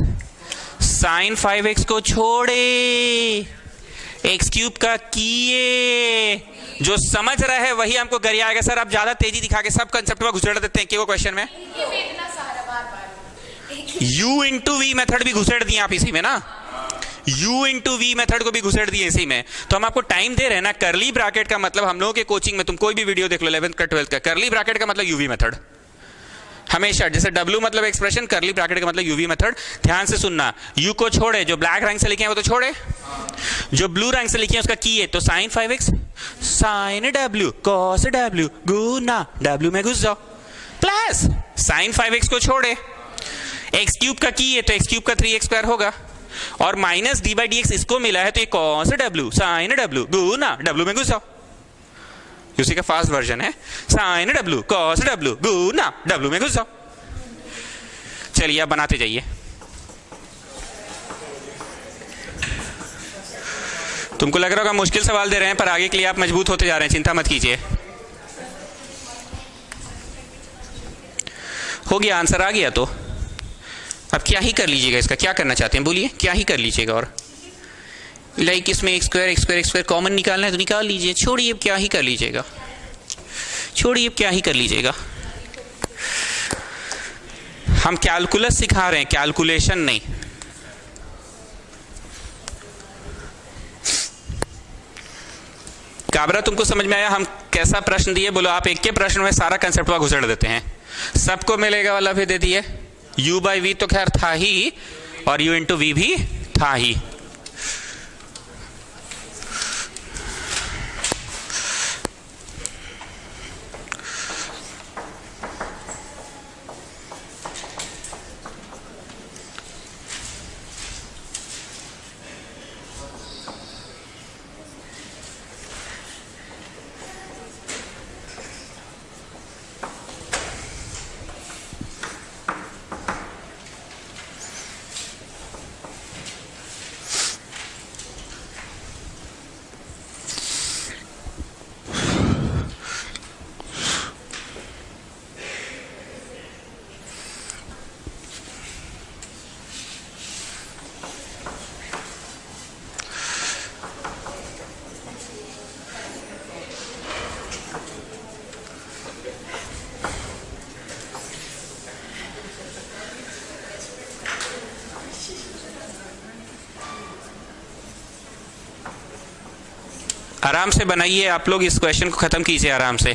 साइन 5x को छोड़े, एक्स क्यूब का किए। जो समझ रहा है वही हमको गरी आएगा। सर आप ज्यादा तेजी दिखा के सब कंसेप्ट में घुसेड़ देते हैं, क्यों क्वेश्चन में? u इंटू वी मेथड भी घुसेड़ दिए आप इसी में ना, u इंटू वी मेथड को भी घुसेड़ दिए इसी में। तो हम आपको टाइम दे रहे हैं ना। करली ब्रैकेट का मतलब, हम लोगों के कोचिंग में तुम कोई भी वीडियो देख लो 11th का 12th का, करली ब्रैकेट का मतलब यूवी मेथड हमेशा। जैसे W मतलब एक्सप्रेशन, करली ब्रैकेट का मतलब यूवी मेथड। ध्यान से सुनना, u को छोड़े, जो ब्लैक रंग से लिखे हैं वो तो छोड़े, जो ब्लू रंग से लिखे हैं उसका किए, तो sine 5x sine W cos W गुना W में घुस जाओ, प्लस साइन 5x को छोड़े, एक्स क्यूब का किए तो एक्स क्यूब का 3x स्क्वायर होगा, और minus D by D x इसको मिला है, तो ये cos W साइन W गुना W में घुस जाओ। उसी का फास्ट वर्जन है, साइन W cos W गुना W में घुस जाओ। चलिए आप बनाते जाइए। तुमको लग रहा होगा मुश्किल सवाल दे रहे हैं, पर आगे के लिए आप मजबूत होते जा रहे हैं, चिंता मत कीजिए। हो गया, आंसर आ गया, तो अब क्या ही कर लीजिएगा। इसका क्या करना चाहते हैं बोलिए, क्या ही कर लीजिएगा? और लाइक इसमें एक स्क्वायर कॉमन निकालना है तो निकाल लीजिए। छोड़िए, अब क्या ही कर लीजिएगा, छोड़िए, अब क्या ही कर लीजिएगा। हम कैलकुलस सिखा रहे हैं, कैलकुलेशन नहीं। काबरा तुमको समझ में आया हम कैसा प्रश्न दिए? बोलो आप एक के प्रश्न में सारा कंसेप्ट घुसेड़ देते हैं। सबको मिलेगा वाला भी दे दिए, u बाई वी तो खैर था ही, और u इंटू वी भी था ही। आराम से बनाइए आप लोग, इस क्वेश्चन को खत्म कीजिए आराम से।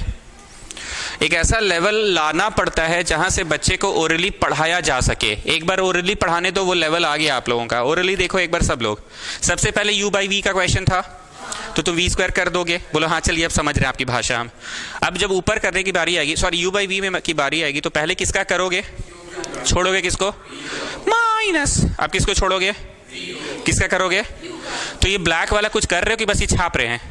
एक ऐसा लेवल लाना पड़ता है जहां से बच्चे को ओरली पढ़ाया जा सके। एक बार ओरली पढ़ाने तो वो लेवल आ गया आप लोगों का। ओरली देखो एक बार सब लोग। सबसे पहले u बाई वी का क्वेश्चन था तो तुम वी स्क्वायर कर दोगे, बोलो हाँ चलिए अब समझ रहे हैं आपकी भाषा हम। अब जब ऊपर करने की बारी आएगी, सॉरी u बाई वी में की बारी आएगी, तो पहले किसका करोगे? छोड़ोगे किसको? माइनस। आप किसको छोड़ोगे? किसका करोगे? तो ये ब्लैक वाला कुछ कर रहे हो कि बस ये छाप रहे हैं?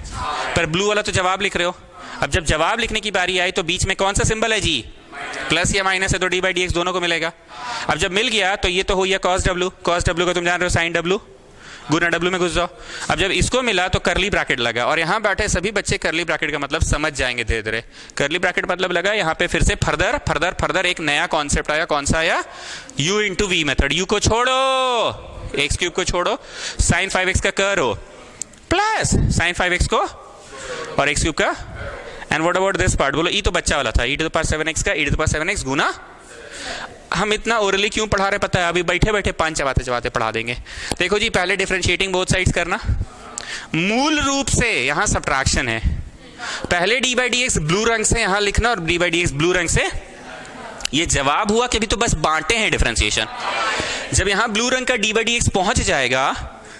पर ब्लू वाला तो जवाब लिख रहे हो। अब जब जवाब लिखने की बारी आई तो बीच में कौन सा सिंबल है जी? प्लस या माइनस है, तो डी बाई डी एक्स दोनों को मिलेगा। अब जब मिल गया तो ये तो हो गया कॉस डब्ल्यू। कॉस डब्ल्यू को तुम जान रहे हो साइन डब्ल्यू, गुना डब्ल्यू में घुस जाओ। अब जब इसको मिला तो करली ब्रैकेट लगा, और यहाँ बैठे सभी बच्चे करली ब्रैकेट का मतलब समझ जाएंगे धीरे धीरे। करली ब्रैकेट मतलब लगा, यहाँ पे फिर से फर्दर फर्दर फर्दर एक नया कॉन्सेप्ट आया। कौन सा आया? u into v method. u को छोड़ो, एक्स क्यूब को छोड़ो, साइन 5x का करो प्लस साइन 5x को और एक्स क्यूब का। And what about this part? बोलो ई तो बच्चा वाला था, e to the power 7x का e to the power 7x गुना। हम इतना ओरली क्यों पढ़ा रहे पता है? अभी बैठे बैठे 5 चबाते चबाते पढ़ा देंगे। देखो जी, पहले डिफरेंशिएटिंग बोथ साइड्स करना। मूल रूप से यहां सब्ट्रैक्शन है। पहले D by D x blue रंग से यहां लिखना और d by D x blue रंग से। ये जवाब हुआ कि अभी तो बस बांटे हैं डिफरेंशिएशन। जब यहां ब्लू रंग का डी बाई डी एक्स पहुंच जाएगा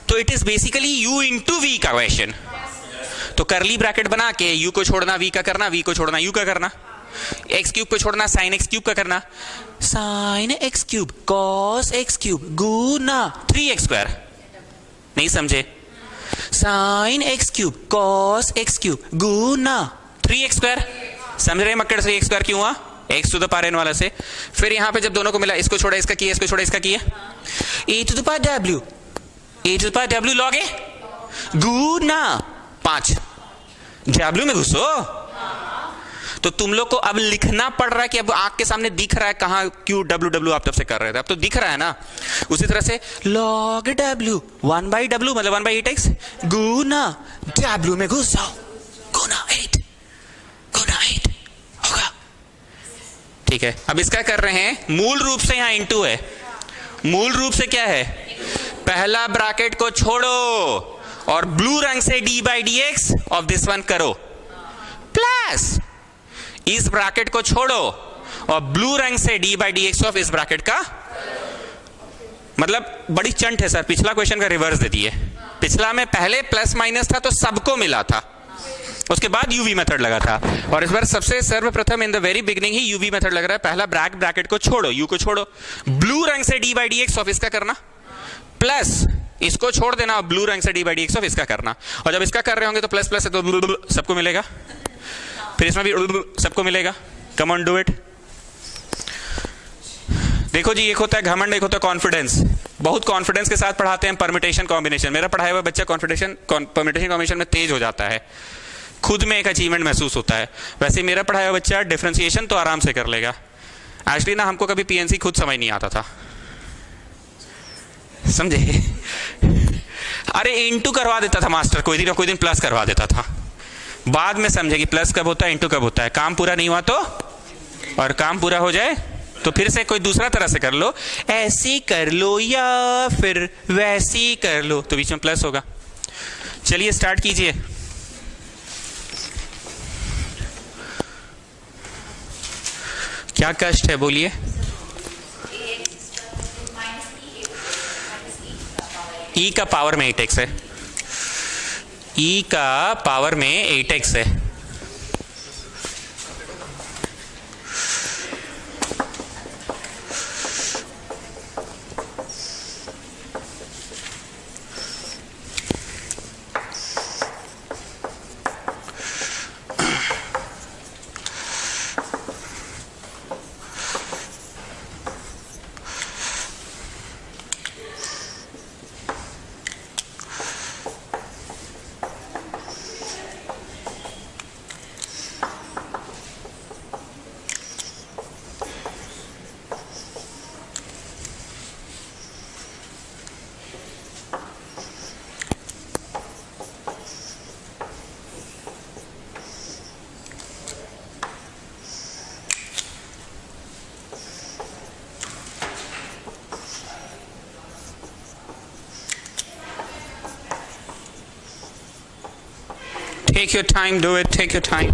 तो it is basically u into v का क्वेश्चन। तो करली ब्रैकेट बना के u को छोड़ना v का करना, v को छोड़ना u का करना, एक्स क्यूब को छोड़ना साइन एक्स क्यूब का करना, sine x cube cos x cube गुना 3x स्क्वायर। नहीं समझे? Sine x cube cos x cube गुना 3x स्क्वायर। समझ रहे मक्कड़ से? x स्क्वायर क्यों हुआ? x to the power n वाला से। फिर यहां पे जब दोनों को मिला, इसको छोड़ा इसका किया, इसको छोड़ा इसका किया, a to the power w, a to the power w log a गुना 5। w में घुसो। तो तुम लोग को अब लिखना पड़ रहा है कि अब आंख के सामने दिख रहा है कहां क्यू डब्ल्यू डब्ल्यू आप तब से कर रहे थे, अब तो दिख रहा है ना। उसी तरह से लॉग डब्ल्यू 1 बाई डब्ल्यू मतलब 1 बाई 8x गुना डब्ल्यू में घुस जाओ गुना 8 होगा। ठीक है, अब इसका कर रहे हैं। मूल रूप से यहां इनटू है। मूल रूप से क्या है? पहला ब्रैकेट को छोड़ो और ब्लू रंग से D by D x of this one करो, प्लस इस ब्रैकेट को छोड़ो और ब्लू रंग से D by D x of इस ब्रैकेट का। मतलब बड़ी चंट है सर, पिछला क्वेश्चन का रिवर्स दे दिए। पिछला में पहले प्लस माइनस था तो सबको मिला था, उसके बाद यूवी मेथड लगा था, और इस बार सबसे सर्वप्रथम in the very beginning he UV method लग रहा है। पहला ब्रैकेट को छोड़ो, यू को छोड़ो, ब्लू रंग से D by D x of इसका करना, प्लस इसको छोड़ देना, ब्लू रंग से D by D x of इसका करना। और जब इसका कर रहे होंगे तो प्लस प्लस है तो सबको मिलेगा, फिर इसमें भी सबको मिलेगा। Come on do it. देखो जी, एक होता है घमंड, एक होता है कॉन्फिडेंस। बहुत कॉन्फिडेंस के साथ पढ़ाते हैं परम्यूटेशन कॉम्बिनेशन। मेरा पढ़ाया हुआ बच्चा परम्यूटेशन कॉम्बिनेशन में तेज हो जाता है, खुद में एक अचीवमेंट महसूस होता है। वैसे मेरा पढ़ाया हुआ बच्चा डिफरेंशिएशन तो आराम से कर लेगा। एक्चुअली ना हमको कभी पीएनसी खुद समझ नहीं आता था, समझे? अरे इनटू करवा देता था मास्टर, कोई दिन प्लस करवा देता था। बाद में समझे कि प्लस कब होता है, इनटू कब होता है। काम पूरा नहीं हुआ तो, और काम पूरा हो जाए तो फिर से कोई दूसरा तरह से कर लो, ऐसी कर लो या फिर वैसी कर लो, तो बीच में प्लस होगा। चलिए स्टार्ट कीजिए। क्या कष्ट है बोलिए? ई का पावर में 8x है, ई का पावर में 8x है। Take your time, do it, take your time.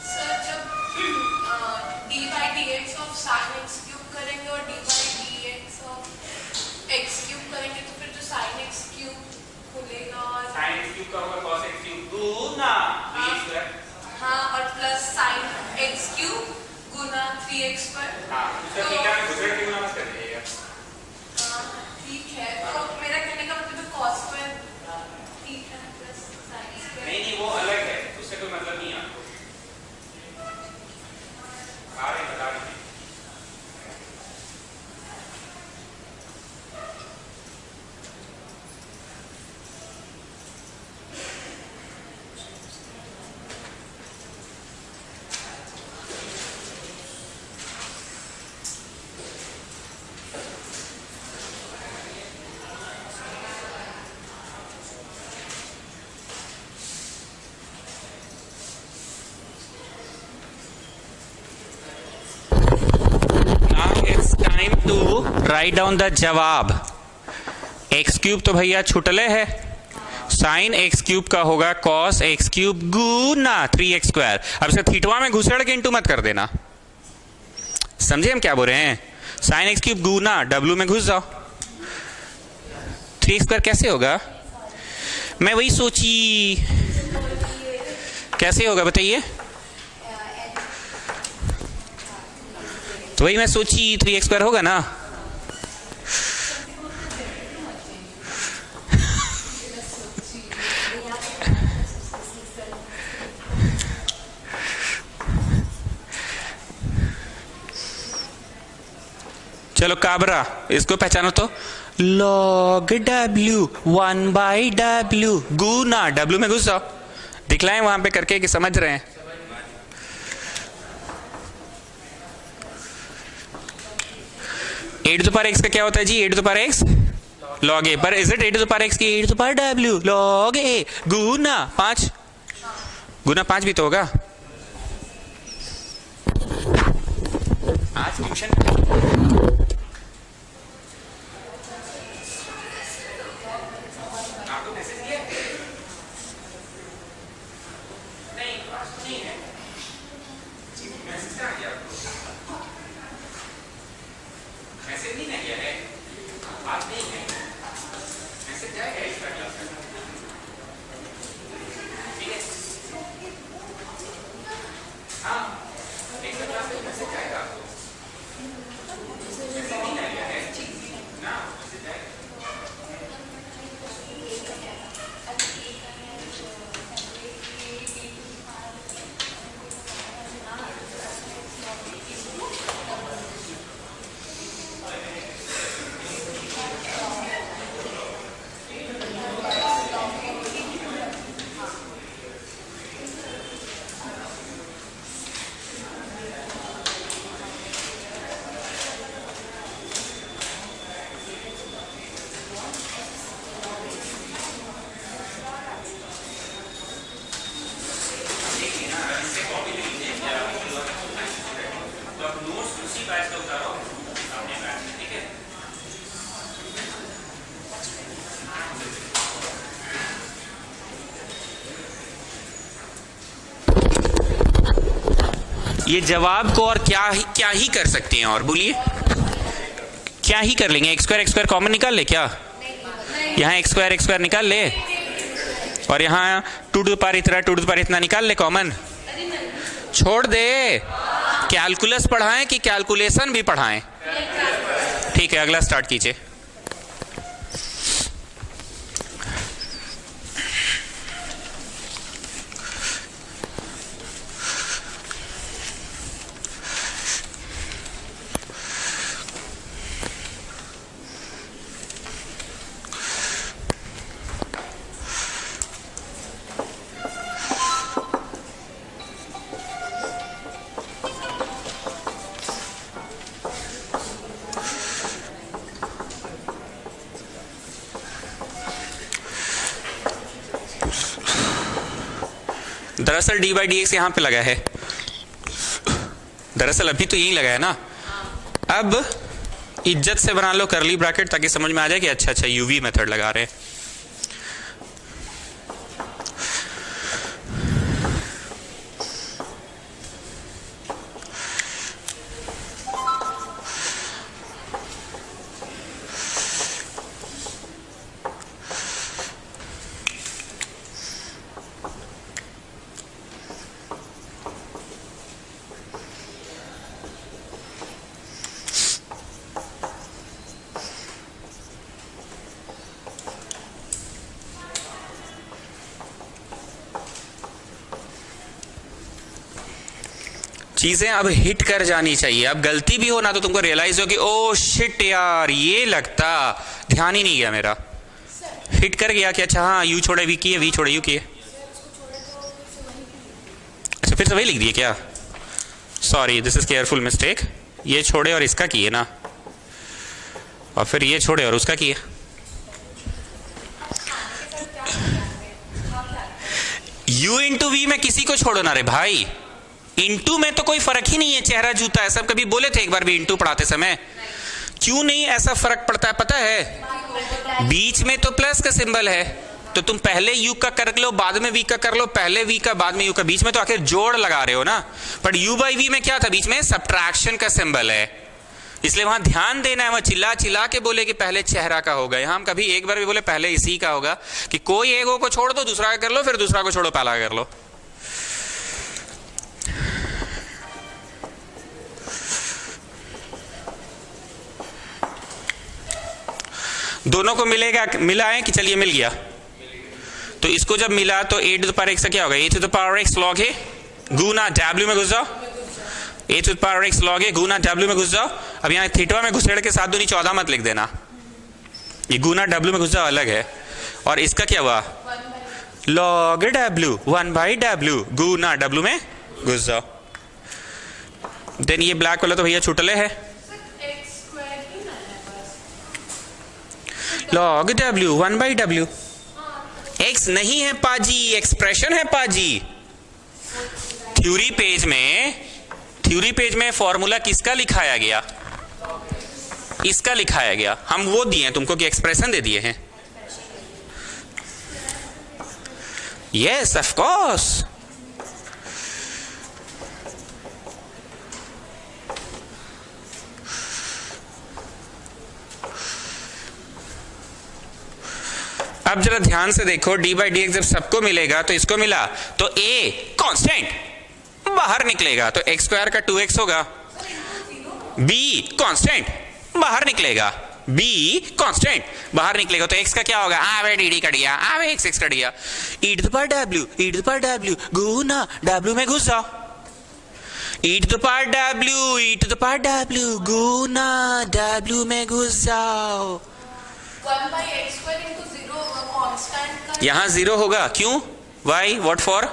Sir जब d by D x of sine x cube करेंगे और d by D x of x cube करेंगे तो फिर जो साइन एक्स क्यूब खुलेगा और Sin x cube का होगा cos x cube गुना 3x स्क्वायर। हाँ और प्लस साइन एक्स क्यूब गुना 3x पर हाँ, उसका थीटा में घुसड़ के गुना मत कर दीजिएगा। ठीक है। तो मेरा कहने का मतलब cos square theta plus sine square नहीं, वो अलग है, उससे कोई मतलब नहीं है आपको। बता दीजिए। Time to write down the जवाब। एक्स क्यूब तो भैया छुटले है, साइन एक्स क्यूब का होगा कॉस एक्स क्यूब गुना 3x स्क्वायर। अब इसे थीटवा में घुसड़ के इंटू मत कर देना, समझे हम क्या बोल रहे हैं? साइन एक्स क्यूब गुना डब्ल्यू में घुस जाओ, 3x स्क्वायर कैसे होगा? मैं वही सोची कैसे होगा बताइए, तो वही मैं सोची 3x स्क्वायर होगा ना। चलो काबरा, इसको पहचानो तो, log w 1/w गुना w में घुस जाओ। दिखलाएं वहां पे करके कि समझ रहे हैं? A to the power x का क्या होता है जी? A to the power x log a, पर is it a to the power x की a to the power w log a गुना 5 गुना 5 भी तो होगा। आज ट्यूशन आपको मैसेज किया नहीं है जी, मैसेज आ गया आपको, मैसेज नहीं ना गया है, बात नहीं है, मैसेज जाएगा एक्स्ट्रा क्लास में, ठीक है? हाँ, एक्स्ट्रा क्लास में मैसेज जाएगा आपको, मैसेज नहीं ना गया है ना, मैसेज जाएगा। ये जवाब को और क्या ही कर सकते हैं, और बोलिए क्या ही कर लेंगे। एक्स स्क्वायर कॉमन निकाल ले क्या, यहाँ एक्स स्क्वायर निकाल ले, और यहाँ 2 टू द पावर इतना निकाल ले कॉमन। छोड़ दे, कैलकुलस पढ़ाएं कि कैलकुलेशन भी पढ़ाएं? ठीक है, अगला स्टार्ट कीजिए। दरअसल डी बाई डी एक्स यहां पे लगा है, दरअसल अभी तो यही लगा है ना। अब इज्जत से बना लो करली ब्रैकेट, ताकि समझ में आ जाए कि अच्छा यूवी मेथड लगा रहे हैं। चीजें अब हिट कर जानी चाहिए। अब गलती भी हो ना तो तुमको रियलाइज हो कि ओ शिट यार, ये लगता ध्यान ही नहीं गया मेरा, हिट कर गया कि अच्छा हाँ यू छोड़े वी की है, वी छोड़े यू की है। अच्छा फिर से वही लिख दिए क्या? Sorry, this is careful mistake. ये छोड़े और इसका किए ना, और फिर ये छोड़े और उसका किए। यू इंटू वी में किसी को छोड़ो ना रे भाई, इंटू में तो कोई फर्क ही नहीं है, चेहरा जूता है। सब कभी बोले थे एक बार भी इंटू पढ़ाते समय? क्यों नहीं ऐसा फर्क पड़ता है पता है? बीच में तो प्लस का सिंबल है, तो तुम पहले यू का कर लो बाद में वी का कर लो, पहले वी का बाद में यू का, बीच में तो आखिर जोड़ लगा रहे हो ना। बट यू बाई वी में क्या था? बीच में सब्ट्रैक्शन का सिंबल है, इसलिए वहां ध्यान देना है। वहां चिल्ला चिल्ला के बोले कि पहले चेहरा का होगा, यहां हम कभी एक बार भी बोले पहले इसी का होगा, कि कोई एक को छोड़ दो दूसरा का कर लो, फिर दूसरा को छोड़ो पहला कर लो। दोनों को मिलेगा, मिला है कि चलिए मिल गया, तो इसको जब मिला तो a to the power x का क्या होगा? a to the power x log है गुना w में घुस जाओ, a to the power x log है गुना w में घुस जाओ। अब यहाँ थीटा में घुसेड़ के 7 दूनी 14 मत लिख देना, ये गुना w में घुस जाओ अलग है। और इसका क्या हुआ? log w 1/w गुना w में घुस जाओ। देन ये ब्लैक वाला तो भैया छुटले है, log w 1/w। x नहीं है पाजी, एक्सप्रेशन है पाजी। थ्योरी पेज में फॉर्मूला किसका लिखाया गया? इसका लिखाया गया। हम वो दिए हैं तुमको कि एक्सप्रेशन दे दिए हैं। Yes of course. अब जरा ध्यान से देखो, डी बाई डी एक्स जब सबको मिलेगा तो इसको मिला तो a कांस्टेंट बाहर निकलेगा, तो x स्क्वायर का 2x होगा। b कांस्टेंट बाहर निकलेगा, b कांस्टेंट बाहर निकलेगा, तो x का क्या होगा? आवे डी कट गया, आवे x कट गया। e to the power w गुना w में घुस जाओ, e to the power w गुना w में घुस जाओ। 1/x² into 0 कांस्टेंट का यहां 0 होगा, क्यों? Why what for?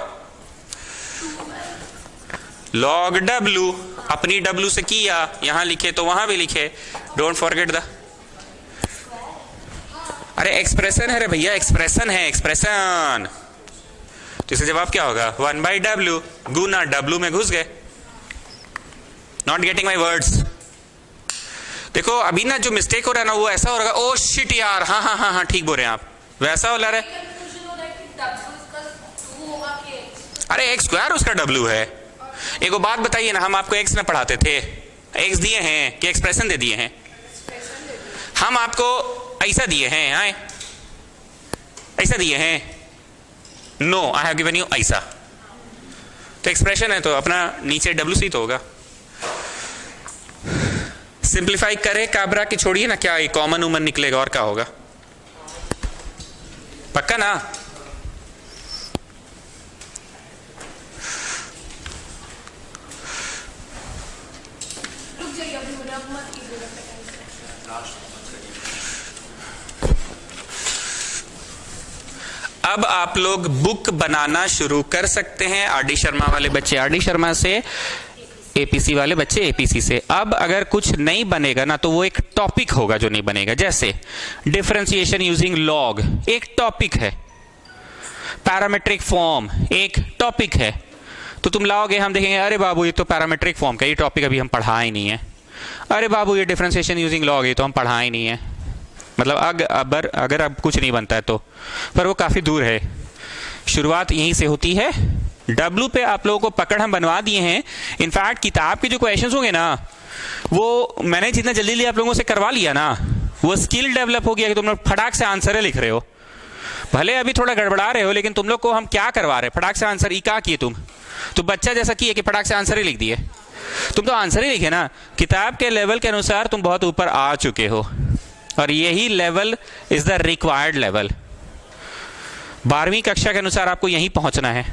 log w, अपनी w से किया, यहां लिखे तो वहां भी लिखे, डोंट फॉरगेट द। अरे एक्सप्रेशन है रे भैया, एक्सप्रेशन है, एक्सप्रेशन। तो इसका जवाब क्या होगा? 1/w गुना w में घुस गए। Not getting my words? देखो अभी ना जो मिस्टेक हो रहा है ना वो ऐसा हो रहा है, ओ शिट यार, हाँ हाँ हाँ हाँ ठीक बोल रहे हैं आप, वैसा हो रहा है। अरे x स्क्वायर उसका w है, एक वो बात बताइए ना, हम आपको एक्स में पढ़ाते थे, एक्स दिए हैं कि एक्सप्रेशन दे दिए हैं? हम आपको ऐसा दिए हैं, आए ऐसा दिए हैं? No, I have given you ऐसा। तो एक्सप्रेशन है तो अपना नीचे WC तो होगा। सिंप्लीफाई करें काबरा की, छोड़िए ना, क्या कॉमन उमन निकलेगा और क्या होगा? पक्का ना? रुक जाइए, अभी रब मत कीजिएगा। अब आप लोग बुक बनाना शुरू कर सकते हैं। RD शर्मा वाले बच्चे RD शर्मा से, APC वाले बच्चे APC से। अब अगर कुछ नहीं बनेगा ना तो वो एक टॉपिक होगा जो नहीं बनेगा। जैसे डिफरेंशिएशन यूजिंग लॉग एक टॉपिक है, पैरामेट्रिक फॉर्म एक टॉपिक है। तो तुम लाओगे, हम देखेंगे अरे बाबू ये तो पैरामेट्रिक फॉर्म का, ये टॉपिक अभी हम पढ़ा ही नहीं है। अरे बाबू ये डिफरेंशिएशन यूजिंग लॉग, ये तो हम पढ़ा ही नहीं है। मतलब अगर अब कुछ नहीं बनता है तो, पर वो काफी दूर है। शुरुआत यहीं से होती है। W पे आप लोगों को पकड़ हम बनवा दिए हैं। इनफैक्ट किताब के जो क्वेश्चंस होंगे ना, वो मैंने जितना जल्दी आप लोगों से करवा लिया ना, वो स्किल डेवलप हो गया कि तुम लोग फटाक से आंसर लिख रहे हो। भले अभी थोड़ा गड़बड़ा रहे हो, लेकिन तुम लोग को हम क्या करवा रहे हैं, फटाक से आंसर। क्या किए तुम? तो बच्चा जैसा किए कि फटाक से आंसर ही लिख दिए। तुम तो आंसर ही लिखे ना। किताब के लेवल के अनुसार तुम बहुत ऊपर आ चुके हो, और यही level is the required level. 12वीं कक्षा के अनुसार आपको यहीं पहुंचना है।